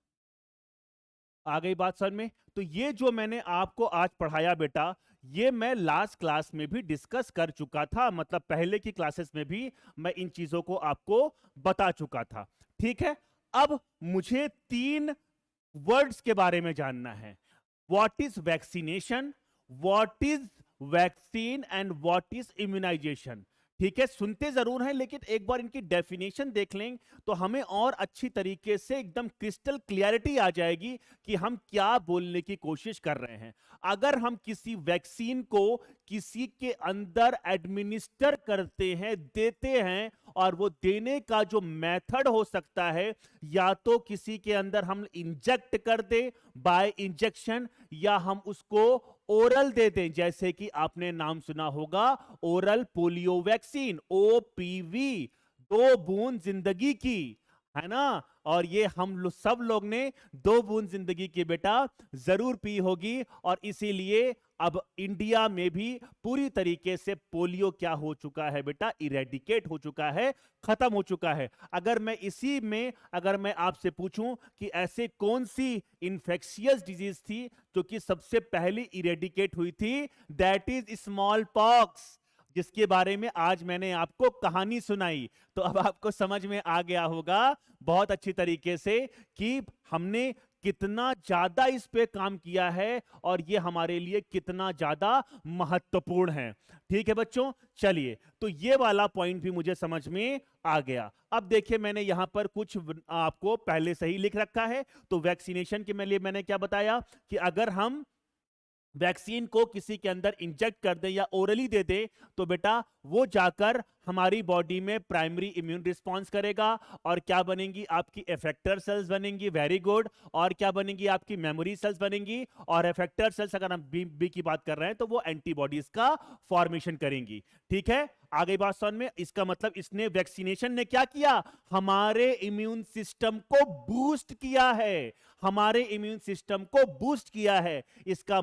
आ गई बात समझ में? तो ये जो मैंने आपको आज पढ़ाया बेटा, ये मैं लास्ट क्लास में भी डिस्कस कर चुका था, मतलब पहले की क्लासेस में भी मैं इन चीजों को आपको बता चुका था, ठीक है। अब मुझे 3 वर्ड्स के बारे में जानना है, what is vaccination, what is vaccine and what is immunization. ठीक है, सुनते जरूर हैं, लेकिन एक बार इनकी डेफिनेशन देख लें तो हमें और अच्छी तरीके से एकदम क्रिस्टल क्लियरिटी आ जाएगी कि हम क्या बोलने की कोशिश कर रहे हैं। अगर हम किसी वैक्सीन को किसी के अंदर एडमिनिस्टर करते हैं, देते हैं, और वो देने का जो मेथड हो सकता है, या तो किसी के अंदर हम इंजेक्ट कर दें बाय इंजेक्शन, या हम उसको ओरल दे दें, जैसे कि आपने नाम सुना होगा ओरल पोलियो वैक्सीन, OPV, 2 बूंद जिंदगी की, है ना। और ये सब लोग ने 2 बूंद जिंदगी की बेटा जरूर पी होगी, और इसीलिए अब इंडिया में भी पूरी तरीके से पोलियो क्या हो चुका है बेटा, इरेडिकेट हो चुका है, खत्म हो चुका है। अगर मैं इसी में अगर मैं आपसे पूछूं कि ऐसे कौन सी इंफेक्शियस डिजीज थी जो कि सबसे पहले इरेडिकेट हुई थी, दैट इज स्मॉल पॉक्स, जिसके बारे में आज मैंने आपको कहानी सुनाई। तो अब आपको समझ में आ गया होगा बहुत अच्छी तरीके से कि हमने कितना ज्यादा इस पे काम किया है और ये हमारे लिए कितना ज्यादा महत्वपूर्ण है। ठीक है बच्चों, चलिए, तो ये वाला पॉइंट भी मुझे समझ में आ गया। अब देखिए, मैंने यहां पर कुछ आपको पहले से ही लिख रखा है। तो वैक्सीनेशन के लिए मैंने क्या बताया कि अगर हम वैक्सीन को किसी के अंदर इंजेक्ट कर दें या ओरली दे दें, तो बेटा वो जाकर हमारी बॉडी में प्राइमरी इम्यून रिस्पांस करेगा। और क्या बनेंगी? आपकी इफेक्टर सेल्स बनेंगी, वेरी गुड। और क्या बनेंगी? आपकी मेमोरी सेल्स बनेंगी। और इफेक्टर सेल्स, अगर हम बी की बात कर रहे हैं, तो वो एंटीबॉडीज का फॉर्मेशन करेंगी। ठीक है, आ गई बात समझ में? इसका मतलब इसने, वैक्सीनेशन ने क्या किया? हमारे इम्यून सिस्टम को बूस्ट किया है। हमारे इम्यून सिस्टम को बूस्ट किया है। इसका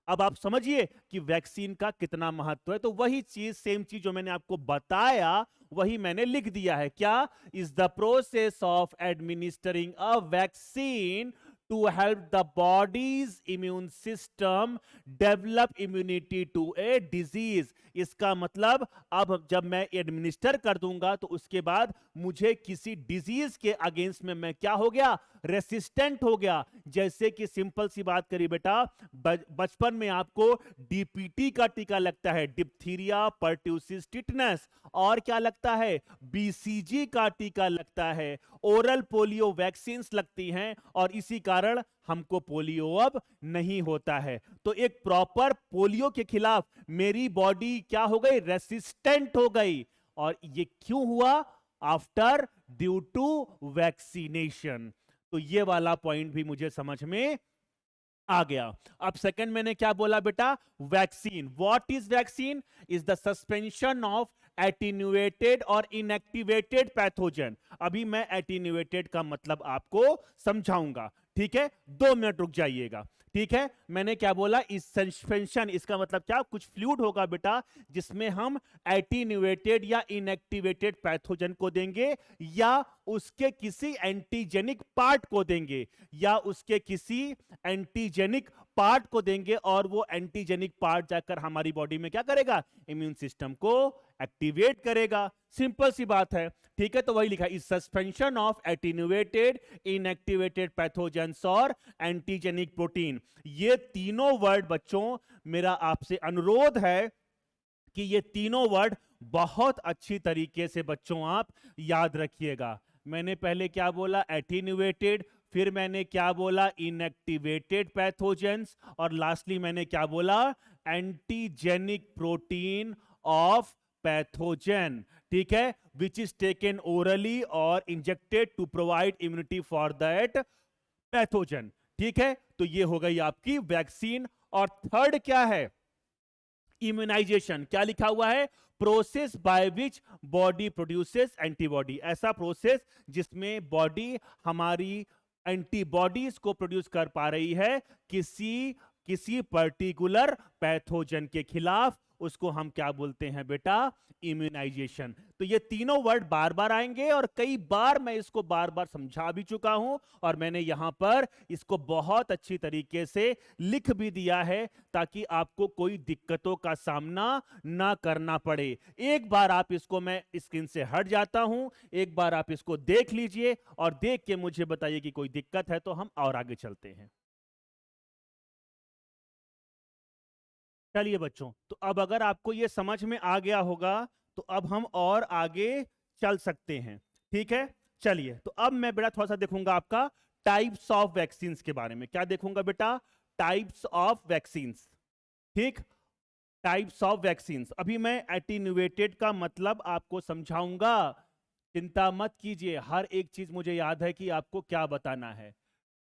अब आप समझिए कि वैक्सीन का कितना महत्व है। तो वही चीज, सेम चीज जो मैंने आपको बताया, वही मैंने लिख दिया है। क्या? Is the process of administering a vaccine to help the body's immune system develop immunity to a disease. इसका मतलब अब जब मैं एडमिनिस्टर कर दूंगा, तो उसके बाद मुझे किसी डिजीज के अगेंस्ट में मैं क्या हो गया? रेसिस्टेंट हो गया। जैसे कि सिंपल सी बात करी बेटा, बचपन में आपको डीपीटी का टीका लगता है, डिप्थीरिया पर्ट्यूसिस टिटनस। और क्या लगता है? बीसीजी का टीका लगता है। ओरल पोलियो वैक्सीन्स लगती हैं, और इसी कारण हमको पोलियो अब नहीं होता है। तो एक प्रॉपर पोलियो के खिलाफ मेरी बॉडी क्या हो गई? रेसिस्टेंट हो गई। और ये क्यों हुआ? After, due to vaccination. तो ये वाला पॉइंट भी मुझे समझ में आ गया। अब सेकंड मैंने क्या बोला बेटा? Vaccine. What is vaccine? Is the suspension of attenuated और इनएक्टिवेटेड पैथोजन। अभी मैं एटीन्यूएटेड का मतलब आपको समझाऊंगा। ठीक है, 2 मिनट रुक जाइएगा। ठीक है, मैंने क्या बोला? इस सस्पेंशन, इसका मतलब क्या? कुछ फ्लूइड होगा बेटा, जिसमें हम एटीन्यूएटेड या इनएक्टिवेटेड पैथोजन को देंगे, या उसके किसी एंटीजेनिक पार्ट को देंगे, या उसके किसी एंटीजेनिक पार्ट को देंगे। और वो एंटीजेनिक पार्ट जाकर हमारी बॉडी में क्या करेगा? इम्यून सिस्टम को एक्टिवेट करेगा। सिंपल सी बात है। ठीक है, तो वही लिखा, is suspension of attenuated, inactivated pathogens और एंटीजेनिक प्रोटीन। ये तीनों वर्ड बच्चों, मेरा आपसे अनुरोध है कि ये तीनों वर्ड बहुत अच्छी तरीके से बच्चों आप याद रखिएगा। मैंने पहले क्या बोला? एटीन्यूएटेड। फिर मैंने क्या बोला? Inactivated pathogens. और लास्टली मैंने क्या बोला? Antigenic protein of pathogen. ठीक है, विच इज टेकन ओरली और injected to provide immunity for that pathogen. ठीक है, तो ये हो गई आपकी वैक्सीन। और थर्ड क्या है? इम्यूनाइजेशन। क्या लिखा हुआ है? Process by which body produces antibody. ऐसा प्रोसेस जिसमें बॉडी हमारी एंटीबॉडीज को प्रोड्यूस कर पा रही है किसी किसी पर्टिकुलर पैथोजन के खिलाफ। उसको हम क्या बोलते हैं बेटा? इम्यूनाइजेशन। तो ये तीनों वर्ड बार बार आएंगे, और कई बार मैं इसको बार बार समझा भी चुका हूं, और मैंने यहां पर इसको बहुत अच्छी तरीके से लिख भी दिया है, ताकि आपको कोई दिक्कतों का सामना ना करना पड़े। एक बार आप इसको, मैं स्क्रीन से हट जाता हूं, एक बार आप इसको देख लीजिए, और देख के मुझे बताइए कि कोई दिक्कत है, तो हम और आगे चलते हैं। चलिए बच्चों, तो अब अगर आपको ये समझ में आ गया होगा, तो अब हम और आगे चल सकते हैं। ठीक है, चलिए, तो अब मैं बेटा थोड़ा सा देखूंगा आपका टाइप्स ऑफ वैक्सीन के बारे में। क्या देखूंगा बेटा? Types of vaccine. ठीक, टाइप्स ऑफ वैक्सीन। अभी मैं एटीन्यूएटेड का मतलब आपको समझाऊंगा। चिंता मत कीजिए, हर एक चीज मुझे याद है कि आपको क्या बताना है।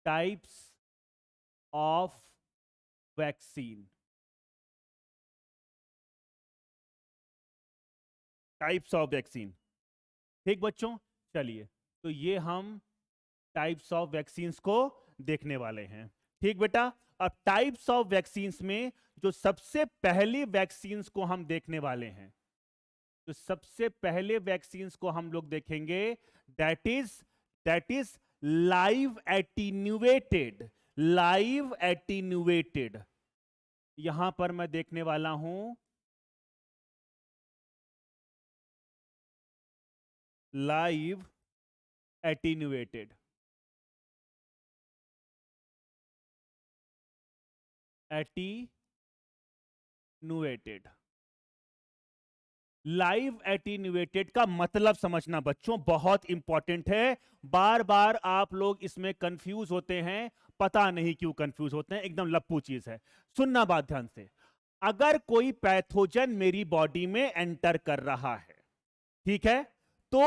Types of vaccine, types of vaccine. ठीक बच्चों, चलिए, तो ये हम टाइप्स ऑफ वैक्सीन्स को देखने वाले हैं। ठीक बेटा, अब टाइप्स ऑफ वैक्सीन्स में जो सबसे पहली वैक्सीन्स को हम देखने वाले हैं, जो सबसे पहले वैक्सीन्स को हम लोग देखेंगे, that is live attenuated. Live attenuated, यहां पर मैं देखने वाला हूं live attenuated. Attenuated. Live attenuated का मतलब समझना बच्चों बहुत इंपॉर्टेंट है। बार बार आप लोग इसमें कंफ्यूज होते हैं, पता नहीं क्यों कंफ्यूज होते हैं, एकदम लप्पू चीज है। सुनना बात ध्यान से। अगर कोई पैथोजन मेरी बॉडी में एंटर कर रहा है, ठीक है, तो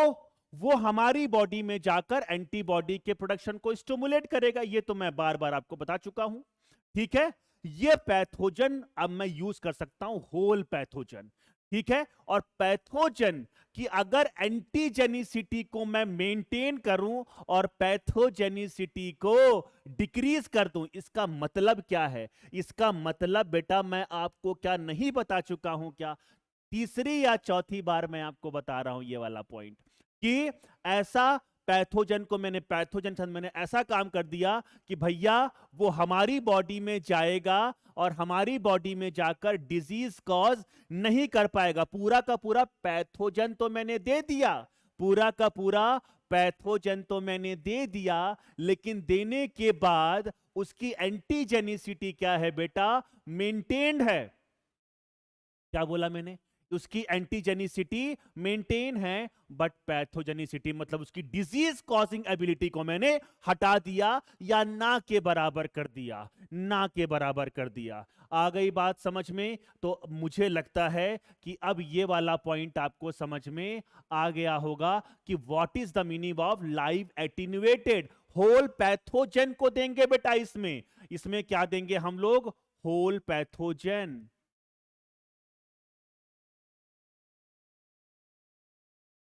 वो हमारी बॉडी में जाकर एंटीबॉडी के प्रोडक्शन को स्टिमुलेट करेगा। ये तो मैं बार बार आपको बता चुका हूं, ठीक है। ये पैथोजन अब मैं यूज कर सकता हूं होल पैथोजन, ठीक है। और पैथोजन की अगर एंटीजेनिसिटी को मैं मेंटेन करूं और पैथोजेनिसिटी को डिक्रीज कर दूं, इसका मतलब क्या है? इसका मतलब बेटा मैं आपको क्या नहीं बता चुका हूं क्या? तीसरी या चौथी बार मैं आपको बता रहा हूं ये वाला पॉइंट, कि ऐसा पैथोजन को मैंने ऐसा काम कर दिया कि भैया वो हमारी बॉडी में जाएगा और हमारी बॉडी में जाकर डिजीज कॉज नहीं कर पाएगा। पूरा का पूरा पैथोजन तो मैंने दे दिया, पूरा का पूरा पैथोजन तो मैंने दे दिया, लेकिन देने के बाद उसकी एंटीजेनिसिटी क्या है बेटा? मेंटेन्ड है। क्या बोला मैंने? उसकी एंटीजेनिसिटी मेंटेन है, बट पैथोजेनिसिटी मतलब उसकी डिजीज कॉजिंग एबिलिटी को मैंने हटा दिया या ना के बराबर कर दिया, ना के बराबर कर दिया। आ गई बात समझ में? तो मुझे लगता है कि अब ये वाला पॉइंट आपको समझ में आ गया होगा कि what is the meaning of live attenuated. Whole pathogen को देंगे बेटा, इसमें क्या देंगे हम लोग? होल पैथोजन,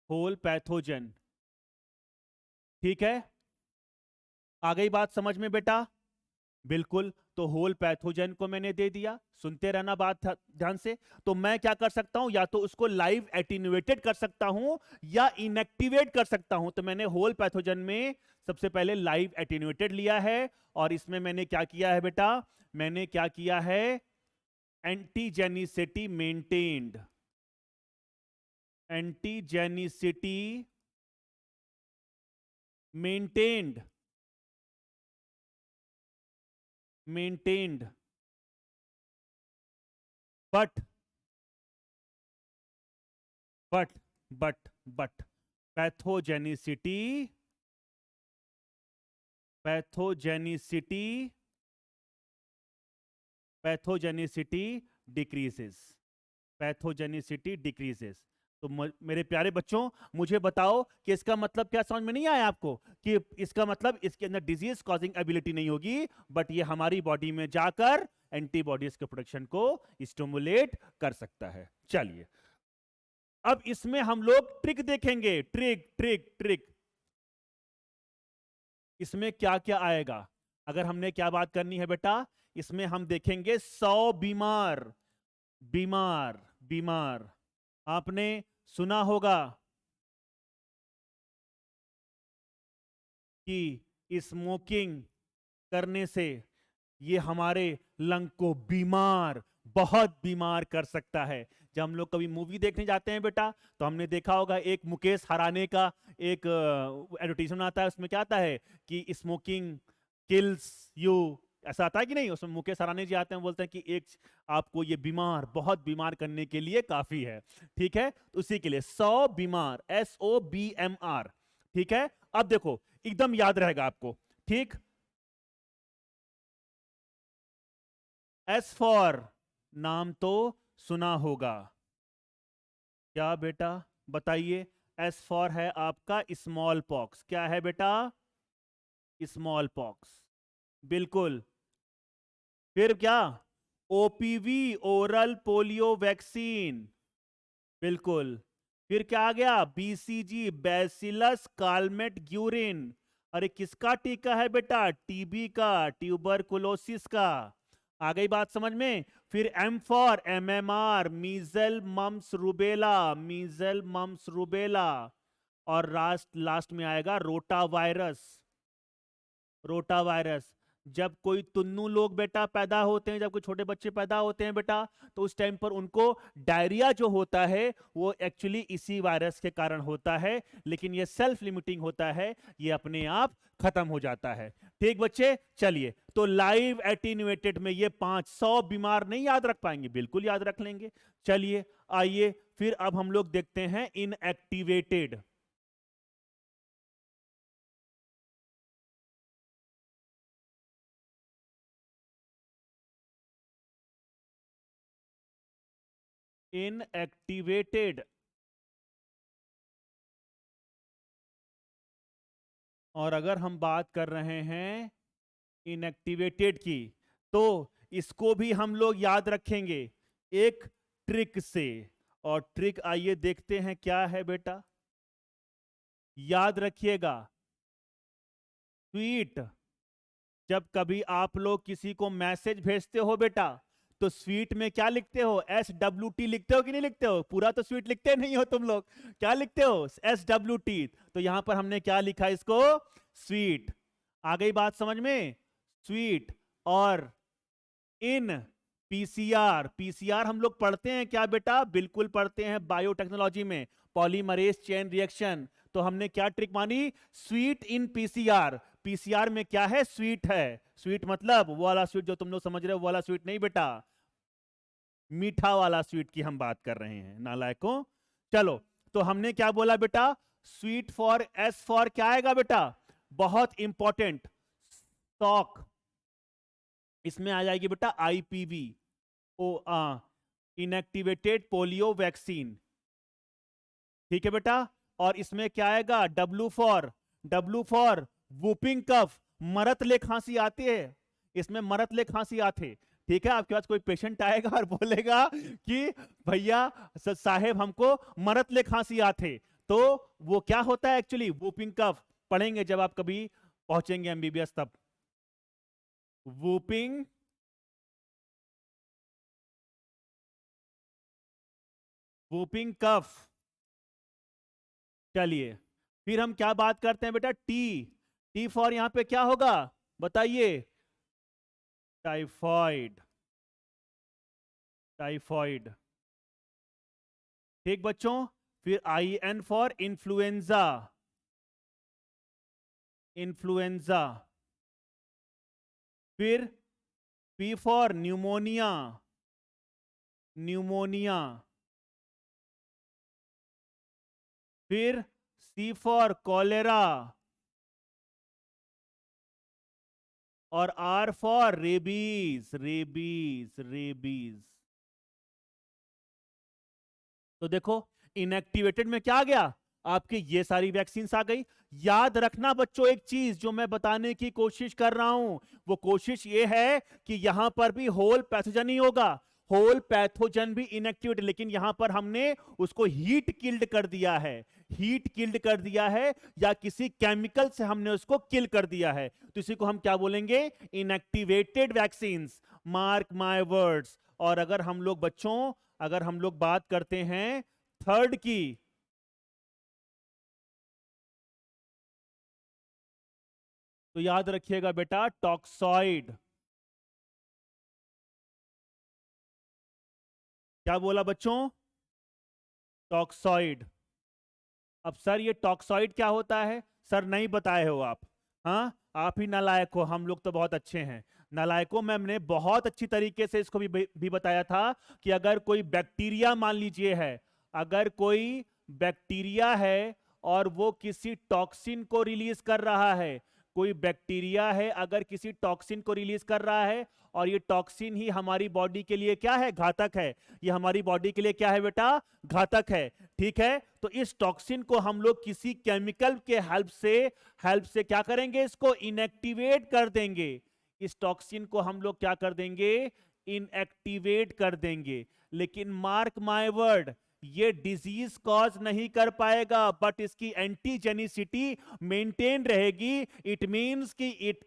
होल पैथोजन, ठीक है। आ गई बात समझ में बेटा? बिल्कुल। तो होल पैथोजन को मैंने दे दिया, सुनते रहना बात ध्यान से। तो मैं क्या कर सकता हूं? या तो उसको लाइव एटीन्यूएटेड कर सकता हूं या इनएक्टिवेट कर सकता हूं। तो मैंने होल पैथोजन में सबसे पहले लाइव एटीन्यूएटेड लिया है, और इसमें मैंने क्या किया है बेटा? मैंने क्या किया है? Antigenicity maintained, antigenicity maintained, maintained, but but but pathogenicity, pathogenicity, pathogenicity decreases, pathogenicity decreases. तो मेरे प्यारे बच्चों, मुझे बताओ कि इसका मतलब क्या समझ में नहीं आया आपको? कि इसका मतलब इसके अंदर डिजीज कॉजिंग एबिलिटी नहीं होगी, बट ये हमारी बॉडी में जाकर एंटीबॉडीज के प्रोडक्शन को स्टिमुलेट कर सकता है। चलिए, अब इसमें हम लोग ट्रिक देखेंगे, ट्रिक ट्रिक ट्रिक। इसमें क्या क्या आएगा? अगर हमने क्या बात करनी है बेटा? इसमें हम देखेंगे 100 बीमार, बीमार, बीमार। आपने सुना होगा कि स्मोकिंग करने से ये हमारे लंग को बीमार, बहुत बीमार कर सकता है। जब हम लोग कभी मूवी देखने जाते हैं बेटा, तो हमने देखा होगा एक मुकेश हराने का एक एडवर्टीजमेंट आता है, उसमें क्या आता है कि स्मोकिंग किल्स यू, ऐसा आता है कि नहीं? उसमें मुकेश हराने जी आते हैं, बोलते हैं कि एक आपको ये बीमार, बहुत बीमार करने के लिए काफी है, ठीक है। तो उसी के लिए 100 बीमार, SOBMR, ठीक है। अब देखो, एकदम याद रहेगा आपको, ठीक। एस फॉर, नाम तो सुना होगा। क्या बेटा? बताइए। एस फॉर है आपका स्मॉल पॉक्स। क्या है बेटा? स्मॉल पॉक्स, बिल्कुल। फिर क्या? OPV, ओरल पोलियो वैक्सीन, बिल्कुल। फिर क्या आ गया? BCG, bacillus Calmette Guérin. अरे किसका टीका है बेटा? टीबी का, ट्यूबरकुलोसिस का। आ गई बात समझ में? फिर M for MMR, measles mumps rubella, measles mumps rubella. और लास्ट लास्ट में आएगा रोटा वायरस, रोटा वायरस। जब कोई तुन्नू लोग बेटा पैदा होते हैं, जब कोई छोटे बच्चे पैदा होते हैं बेटा, तो उस टाइम पर उनको डायरिया जो होता है वो एक्चुअली इसी वायरस के कारण होता है, लेकिन ये सेल्फ लिमिटिंग होता है, ये अपने आप खत्म हो जाता है। ठीक बच्चे, चलिए, तो लाइव एटीन्यूएटेड में ये 500 बीमार नहीं याद रख पाएंगे, बिल्कुल याद रख लेंगे। चलिए आइए फिर अब हम लोग देखते हैं इनएक्टिवेटेड। इनएक्टिवेटेड, और अगर हम बात कर रहे हैं इनएक्टिवेटेड की, तो इसको भी हम लोग याद रखेंगे एक ट्रिक से। और ट्रिक आइए देखते हैं क्या है बेटा। याद रखिएगा, स्वीट, जब कभी आप लोग किसी को मैसेज भेजते हो बेटा, तो स्वीट में क्या लिखते हो? SWT लिखते हो कि नहीं लिखते हो? पूरा तो स्वीट लिखते नहीं हो तुम लोग, क्या लिखते हो? SWT। तो यहां पर हमने क्या लिखा इसको? स्वीट। आ गई बात समझ में? स्वीट। और इन पीसीआर, पीसीआर हम लोग पढ़ते हैं क्या बेटा? बिल्कुल पढ़ते हैं बायोटेक्नोलॉजी में, पॉलीमरेज चेन रिएक्शन। तो हमने क्या ट्रिक मानी? Sweet in PCR. पीसीआर में क्या है? स्वीट है। स्वीट मतलब वो वाला स्वीट जो तुम लोग समझ रहे हो, वो वाला स्वीट नहीं बेटा, मीठा वाला स्वीट की हम बात कर रहे हैं नालायकों। चलो, तो हमने क्या बोला बेटा? स्वीट फॉर, एस फॉर क्या आएगा बेटा? बहुत इंपॉर्टेंट, स्टॉक। इसमें आ जाएगी बेटा IPV, ओ इनएक्टिवेटेड पोलियो वैक्सीन। ठीक है बेटा। और इसमें क्या आएगा? W फॉर वूपिंग कफ, मरतले खांसी आती है, इसमें मरतले खांसी आते। ठीक है, आपके पास कोई पेशेंट आएगा और बोलेगा कि भैया साहेब हमको मरतले खांसी आते, तो वो क्या होता है एक्चुअली? Whooping cough. पढ़ेंगे जब आप कभी पहुंचेंगे MBBS तब। Whooping, whooping cough. चलिए, फिर हम क्या बात करते हैं बेटा? टी, टी फॉर यहां पे क्या होगा बताइए? Typhoid, typhoid. ठीक बच्चों। फिर IN फॉर इन्फ्लुएंजा, इन्फ्लुएंजा। फिर P फॉर न्यूमोनिया, न्यूमोनिया। फिर C फॉर कॉलेरा, और R for rabies, rabies, rabies. तो देखो, इनएक्टिवेटेड में क्या आ गया? आपकी ये सारी वैक्सीन आ गई। याद रखना बच्चों, एक चीज जो मैं बताने की कोशिश कर रहा हूं, वो कोशिश ये है कि यहां पर भी होल पैथोजन ही होगा, होल पैथोजन भी इनएक्टिवेटेड, लेकिन यहां पर हमने उसको हीट किल्ड कर दिया है, हीट किल्ड कर दिया है, या किसी केमिकल से हमने उसको किल कर दिया है, तो इसी को हम क्या बोलेंगे? Inactivated vaccine. Mark my words. और अगर हम लोग बच्चों, अगर हम लोग बात करते हैं थर्ड की, तो याद रखिएगा बेटा टॉक्सॉइड। क्या बोला बच्चों? टॉक्सॉइड। अब सर ये टॉक्सॉइड क्या होता है? सर नहीं बताए हो आप। हाँ, आप ही नालायक हो, हम लोग तो बहुत अच्छे हैं। नालायकों में हमने बहुत अच्छी तरीके से इसको भी बताया था कि अगर कोई बैक्टीरिया मान लीजिए है, अगर कोई बैक्टीरिया है और वो किसी टॉक्सिन को रिलीज कर रहा है, कोई बैक्टीरिया है अगर किसी टॉक्सिन को रिलीज कर रहा है, और ये टॉक्सिन ही हमारी बॉडी के लिए क्या है? घातक है। ये हमारी बॉडी के लिए क्या है बेटा? घातक है। ठीक है, तो इस टॉक्सिन को हम लोग किसी केमिकल के हेल्प से क्या करेंगे? इसको इनएक्टिवेट कर देंगे। इस टॉक्सिन को हम लोग क्या कर देंगे? इनएक्टिवेट कर देंगे। लेकिन मार्क माय वर्ड, ये डिजीज कॉज नहीं कर पाएगा, बट इसकी एंटीजेनिसिटी मेंटेन रहेगी। इट मींस कि it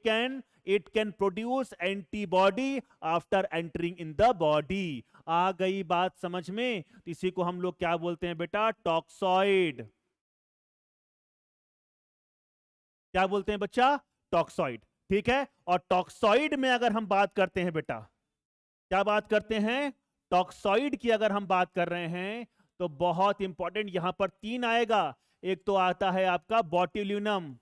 can produce antibody after entering in the body. आ गई बात समझ में? तो इसी को हम लोग क्या बोलते हैं बेटा? टॉक्सॉइड। क्या बोलते हैं बच्चा? टॉक्सॉइड। ठीक है। और टॉक्सॉइड में अगर हम बात करते हैं बेटा, क्या बात करते हैं, टॉक्सॉइड की अगर हम बात कर रहे हैं तो बहुत इंपॉर्टेंट यहां पर तीन आएगा। एक तो आता है आपका बॉट्यूलिनम,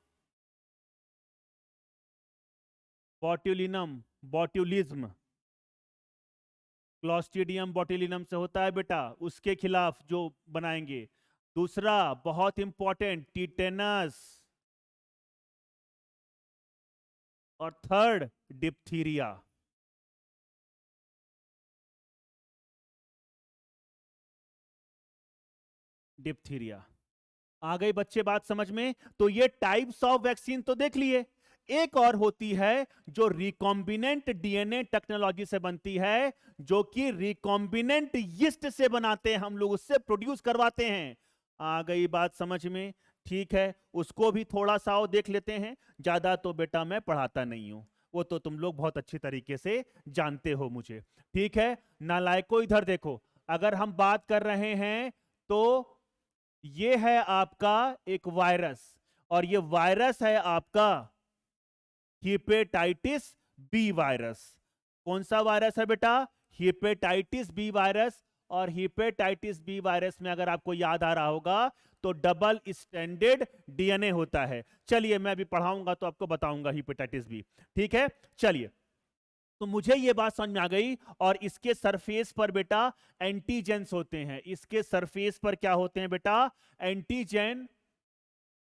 बॉट्यूलिनम, बॉट्यूलिज्म, क्लॉस्ट्रिडियम बॉट्यूलिनम से होता है बेटा, उसके खिलाफ जो बनाएंगे। दूसरा बहुत इंपॉर्टेंट टिटेनस, और थर्ड डिप्थीरिया। डिप्थीरिया आ गई बच्चे बात समझ में। तो ये टाइप्स ऑफ वैक्सीन तो देख लिए। एक और होती है जो रिकॉम्बिनेंट डीएनए टेक्नोलॉजी से बनती है, जो कि रिकॉम्बिनेंट यीस्ट से बनाते हैं हम लोग, उससे प्रोड्यूस करवाते हैं। आ गई बात समझ में, ठीक है। उसको भी थोड़ा सा और देख लेते हैं, ज्यादा तो बेटा मैं पढ़ाता नहीं हूं, वो तो तुम लोग बहुत अच्छी तरीके से जानते हो मुझे, ठीक है। नालायको इधर देखो, अगर हम बात कर रहे हैं तो ये है आपका एक वायरस, और ये वायरस है आपका हेपेटाइटिस बी वायरस। कौन सा वायरस है बेटा, हेपेटाइटिस बी वायरस। और हेपेटाइटिस बी वायरस में अगर आपको याद आ रहा होगा तो डबल स्टैंडर्ड डीएनए होता है। चलिए मैं अभी पढ़ाऊंगा तो आपको बताऊंगा हेपेटाइटिस बी, ठीक है। चलिए, तो मुझे ये बात समझ में आ गई। और इसके सरफेस पर बेटा एंटीजेंस होते हैं, इसके सरफेस पर क्या होते हैं बेटा, एंटीजेन।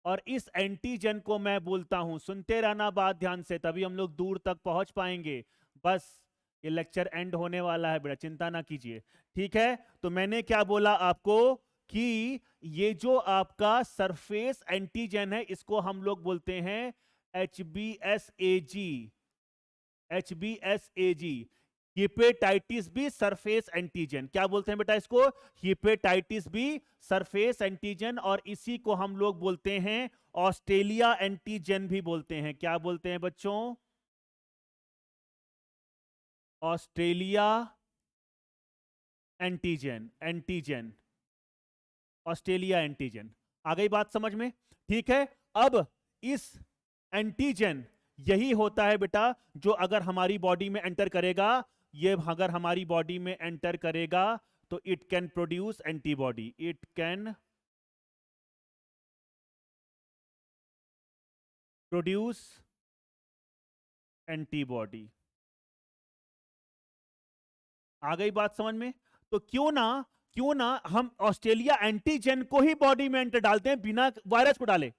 और इस एंटीजन को मैं बोलता हूं, सुनते रहना बात ध्यान से, तभी हम लोग दूर तक पहुंच पाएंगे। बस ये लेक्चर एंड होने वाला है बेटा, चिंता ना कीजिए, ठीक है। तो मैंने क्या बोला आपको कि ये जो आपका सरफेस एंटीजन है, इसको हम लोग बोलते हैं HBsAg, HBsAg, hepatitis B surface antigen. क्या बोलते हैं बेटा इसको, हेपेटाइटिस बी सरफेस एंटीजन। और इसी को हम लोग बोलते हैं ऑस्ट्रेलिया एंटीजन भी बोलते हैं। क्या बोलते हैं बच्चों, Australia antigen, antigen, Australia antigen. आ गई बात समझ में, ठीक है। अब इस एंटीजन यही होता है बेटा जो अगर हमारी बॉडी में एंटर करेगा, ये अगर हमारी बॉडी में एंटर करेगा तो it can produce antibody, it can produce antibody. आ गई बात समझ में। तो क्यों ना हम ऑस्ट्रेलिया एंटीजन को ही बॉडी में एंटर डालते हैं बिना वायरस को डाले।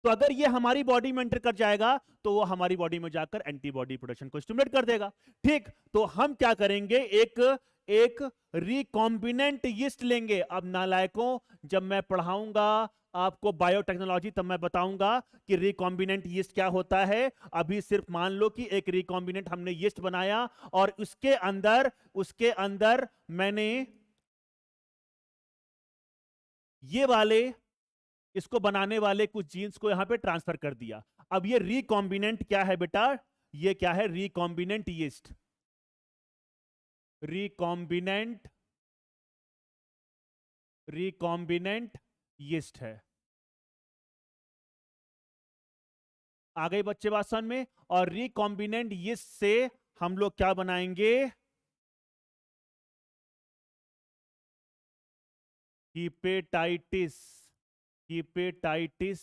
तो अगर ये हमारी बॉडी में एंटर कर जाएगा तो वो हमारी बॉडी में जाकर एंटीबॉडी प्रोडक्शन को स्टिमुलेट कर देगा, ठीक। तो हम क्या करेंगे, एक एक रिकॉम्बिनेंट यीस्ट लेंगे। अब नालायकों, जब मैं पढ़ाऊंगा आपको बायोटेक्नोलॉजी तब मैं बताऊंगा कि रिकॉम्बिनेंट यीस्ट क्या होता है। अभी सिर्फ मान लो कि एक रिकॉम्बिनेंट हमने यीस्ट बनाया और उसके अंदर मैंने ये वाले, इसको बनाने वाले कुछ जीन्स को यहां पे ट्रांसफर कर दिया। अब ये रिकॉम्बिनेंट क्या है बेटा, ये क्या है, recombinant yeast, recombinant, recombinant yeast है। आ गई बच्चे बात समझ में। और रिकॉम्बिनेंट यीस्ट से हम लोग क्या बनाएंगे, हीपेटाइटिस, हीपेटाइटिस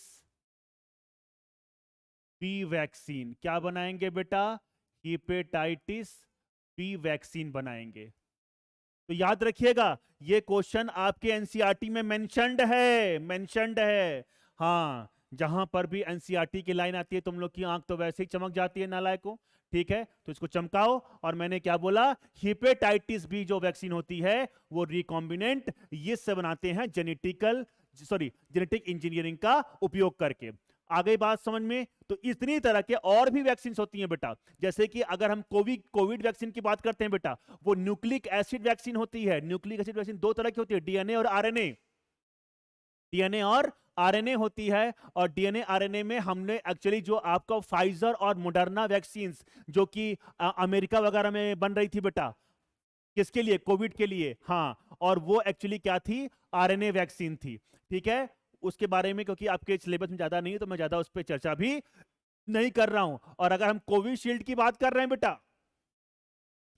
बी वैक्सीन। क्या बनाएंगे बेटा, हीपेटाइटिस बी वैक्सीन बनाएंगे। तो याद रखिएगा ये क्वेश्चन आपके एनसीईआरटी में मेंशन्ड है, मेंशन्ड है। हाँ, जहां पर भी एनसीईआरटी की लाइन आती है तुम लोग की आंख तो वैसे ही चमक जाती है नालायकों, ठीक है। तो इसको चमकाओ। और मैंने क्या बोला, हेपेटाइटिस बी जो वैक्सीन होती है वो रिकॉम्बिनेंट यीस्ट से बनाते हैं, जेनेटिक इंजीनियरिंग का उपयोग करके। आ गई बात समझ में। तो इतनी तरह के और भी वैक्सीन होती हैं बेटा, जैसे कि अगर हम कोविड वैक्सीन की बात करते हैं बेटा, वो न्यूक्लिक एसिड वैक्सीन होती है। न्यूक्लिक एसिड वैक्सीन दो तरह की होती है, डीएनए और आरएनए, डीएनए और आरएनए होती है। और डीएनए आरएनए में हमने एक्चुअली जो आपका फाइजर और मोडर्ना वैक्सीन जो कि अमेरिका वगैरह में बन रही थी बेटा, किसके लिए, कोविड के लिए, हाँ। और वो एक्चुअली क्या थी, आरएनए वैक्सीन थी, ठीक है। उसके बारे में क्योंकि आपके सिलेबस में ज्यादा नहीं है तो मैं ज्यादा उस पर चर्चा भी नहीं कर रहा हूं। और अगर हम कोविशील्ड की बात कर रहे हैं बेटा,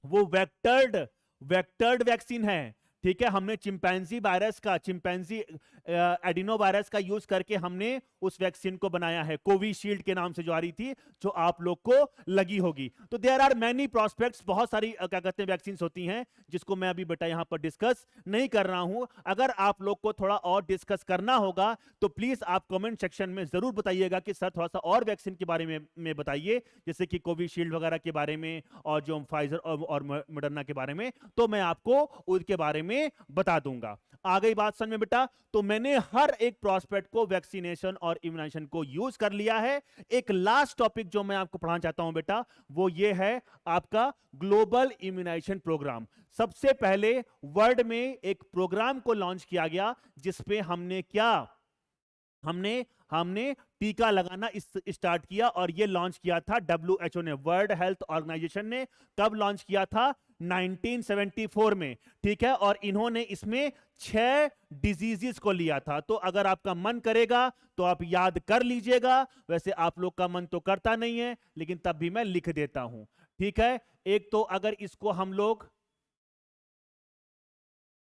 वो वेक्टर्ड वेक्टर्ड वैक्सीन है। ठीक है, हमने चिंपैंजी वायरस का, चिंपैंजी एडिनो वायरस का यूज करके हमने उस वैक्सीन को बनाया है, कोविशील्ड के नाम से जो आ रही थी, जो आप लोग को लगी होगी। तो देयर आर मैनी प्रोस्पेक्ट्स, बहुत सारी क्या कहते हैं वैक्सीन होती हैं, जिसको मैं अभी बेटा यहां पर डिस्कस नहीं कर रहा हूं। अगर आप लोग को थोड़ा और डिस्कस करना होगा तो प्लीज आप कमेंट सेक्शन में जरूर बताइएगा कि सर थोड़ा सा और वैक्सीन के बारे में बताइए, जैसे कि कोविशील्ड वगैरह के बारे में, और जो फाइजर और मॉडर्ना के बारे में, तो मैं आपको उसके बारे में बता दूंगा। आ गई बात समझ में बेटा? तो मैंने हर एक प्रोस्पेक्ट को, वैक्सीनेशन और इम्यूनाइजेशन को यूज कर लिया है। एक लास्ट टॉपिक जो मैं आपको पढ़ाना चाहता हूं बेटा, वो ये है आपका ग्लोबल इम्यूनाइजेशन प्रोग्राम। सबसे पहले वर्ल्ड में एक प्रोग्राम को लॉन्च किया गया, जिसपे हमने क्या, हमने हमने टीका लगाना स्टार्ट किया, और ये लॉन्च किया था WHO ने, वर्ल्ड हेल्थ ऑर्गेनाइजेशन ने। कब लॉन्च किया था? 1974 में। ठीक है, और इन्होंने इसमें 6 डिजीजेस को लिया था। तो अगर आपका मन करेगा तो आप याद कर लीजिएगा, वैसे आप लोग का मन तो करता नहीं है, लेकिन तब भी मैं लिख देता हूं। ठीक है, एक तो अगर इसको हम लोग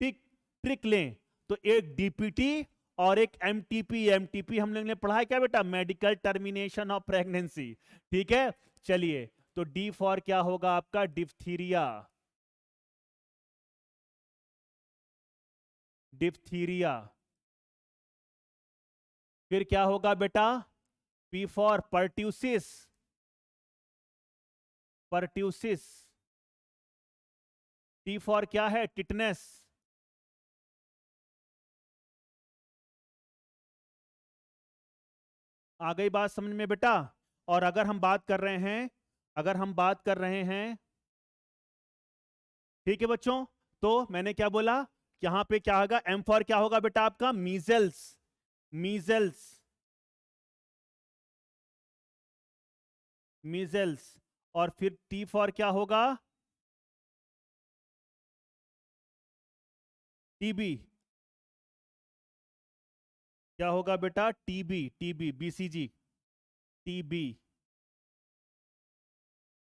ट्रिक लें, तो एक DPT और एक MTP। MTP हम लोग ने पढ़ा है क्या बेटा? Medical termination of pregnancy. ठीक है, चलिए, तो D फॉर क्या होगा आपका? डिप्थीरिया। डिप्थीरिया। फिर क्या होगा बेटा? P for pertussis. Pertussis. T for क्या है? टिटनेस। आ गई बात समझ में बेटा? और अगर हम बात कर रहे हैं, अगर हम बात कर रहे हैं, ठीक है बच्चों, तो मैंने क्या बोला, यहां पे क्या होगा? M फॉर क्या होगा बेटा आपका? मीजल्स। मीजल्स। मीजल्स। और फिर T फॉर क्या होगा? TB। क्या होगा बेटा? TB। TB, BCG। TB।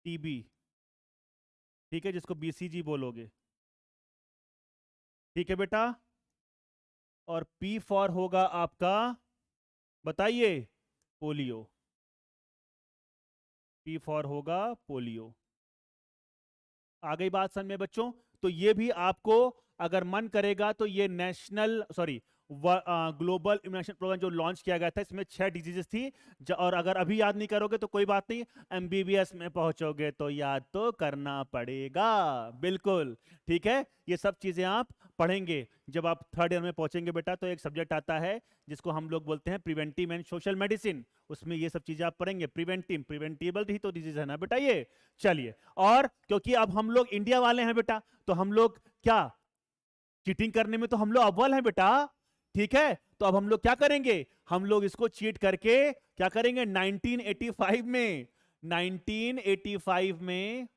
TB। ठीक है, जिसको BCG बोलोगे। ठीक है बेटा, और P फॉर होगा आपका, बताइए, पोलियो। P फॉर होगा पोलियो। आ गई बात समझ में बच्चों? तो ये भी आपको अगर मन करेगा तो ये national, sorry, global immunization programme जो लॉन्च किया गया था, इसमें 6 डिजीजेस थी। और अगर अभी याद नहीं करोगे तो कोई बात नहीं, MBBS में पहुंचोगे तो याद तो करना पड़ेगा। बिल्कुल ठीक है, ये सब चीजें आप पढ़ेंगे जब आप 3rd ईयर में पहुंचेंगे बेटा। तो एक सब्जेक्ट आता है जिसको हम लोग बोलते हैं प्रिवेंटिव एंड सोशल मेडिसिन, उसमें ये सब चीजें आप पढ़ेंगे। प्रिवेंटिबल ही तो डिजीज है ना बेटा ये। चलिए, और क्योंकि अब हम लोग इंडिया वाले हैं बेटा, तो हम लोग क्या, चीटिंग करने में तो हम लोग अव्वल हैं बेटा। ठीक है, तो अब हम लोग क्या करेंगे? हम लोग इसको चीट करके क्या करेंगे? 1985 में, 1985 में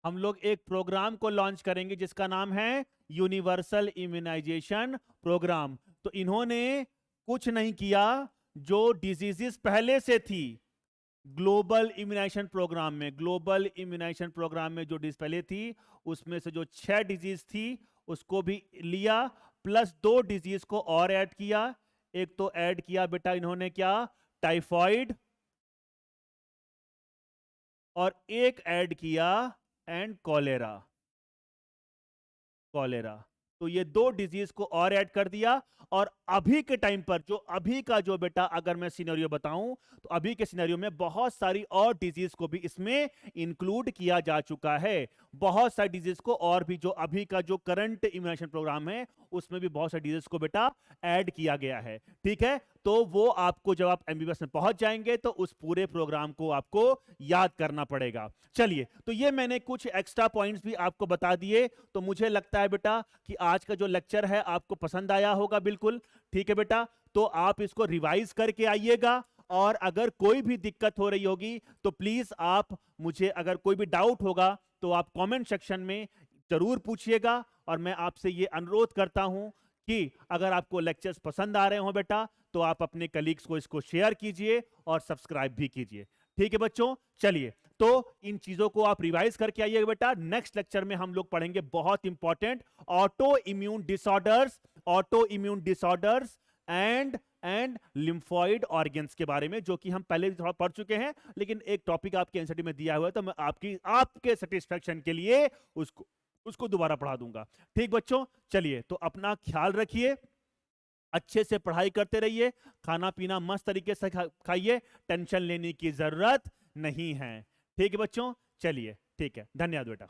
हम लोग एक प्रोग्राम को लॉन्च करेंगे जिसका नाम है यूनिवर्सल इम्यूनाइजेशन प्रोग्राम। तो इन्होंने कुछ नहीं किया, जो डिजीजेस पहले से थी ग्लोबल इम्यूनाइजेशन प्रोग्राम में, ग्लोबल इम्यूनाइजेशन प्रोग्राम में जो डिजीज पहले थी, उसमें से जो 6 डिजीज थी उसको भी लिया, प्लस 2 डिजीज को और ऐड किया। एक तो ऐड किया बेटा इन्होंने क्या? टाइफॉइड। और एक ऐड किया एंड कॉलेरा। कॉलेरा। तो ये 2 डिजीज को और ऐड कर दिया। और अभी के टाइम पर, जो अभी का जो बेटा अगर मैं सिनेरियो बताऊं, तो अभी के सिनेरियो में बहुत सारी और डिजीज को भी इसमें इंक्लूड किया जा चुका है। बहुत सारी डिजीज को, और भी जो अभी का जो करंट इम्यूनाइजेशन प्रोग्राम है उसमें भी बहुत सारी डिजीज को बेटा ऐड किया गया है। ठीक है, तो वो आपको जब आप MBBS में पहुंच जाएंगे तो उस पूरे प्रोग्राम को आपको याद करना पड़ेगा। चलिए, तो ये मैंने कुछ एक्स्ट्रा पॉइंट्स भी आपको बता दिए। तो मुझे लगता है बेटा कि आज का जो लेक्चर है आपको पसंद आया होगा। बिल्कुल ठीक है बेटा, तो आप इसको रिवाइज करके आइएगा। और अगर कोई भी दिक्कत हो रही होगी तो प्लीज आप मुझे, अगर कोई भी डाउट होगा तो आप कमेंट सेक्शन में जरूर पूछिएगा। और मैं आपसे ये अनुरोध करता हूं कि अगर आपको लेक्चर्स पसंद आ रहे हो बेटा तो आप अपने कलीग्स को इसको शेयर कीजिए और सब्सक्राइब भी कीजिए। ठीक है बच्चों, चलिए तो इन चीजों को आप रिवाइज करके आइएगा बेटा। नेक्स्ट लेक्चर में हम लोग पढ़ेंगे बहुत important auto immune disorders and lymphoid organs के बारे में, जो कि हम पहले भी थोड़ा पढ़ चुके हैं, लेकिन एक टॉपिक आपके एनसीईआरटी में दिया हुआ है तो मैं आपके सेटिस्फेक्शन के लिए उसको दोबारा पढ़ा दूंगा। ठीक बच्चों, चलिए तो अपना ख्याल रखिए, अच्छे से पढ़ाई करते रहिए, खाना पीना मस्त तरीके से खाइए, टेंशन लेने की जरूरत नहीं है। ठीक है बच्चों, चलिए ठीक है, धन्यवाद बेटा।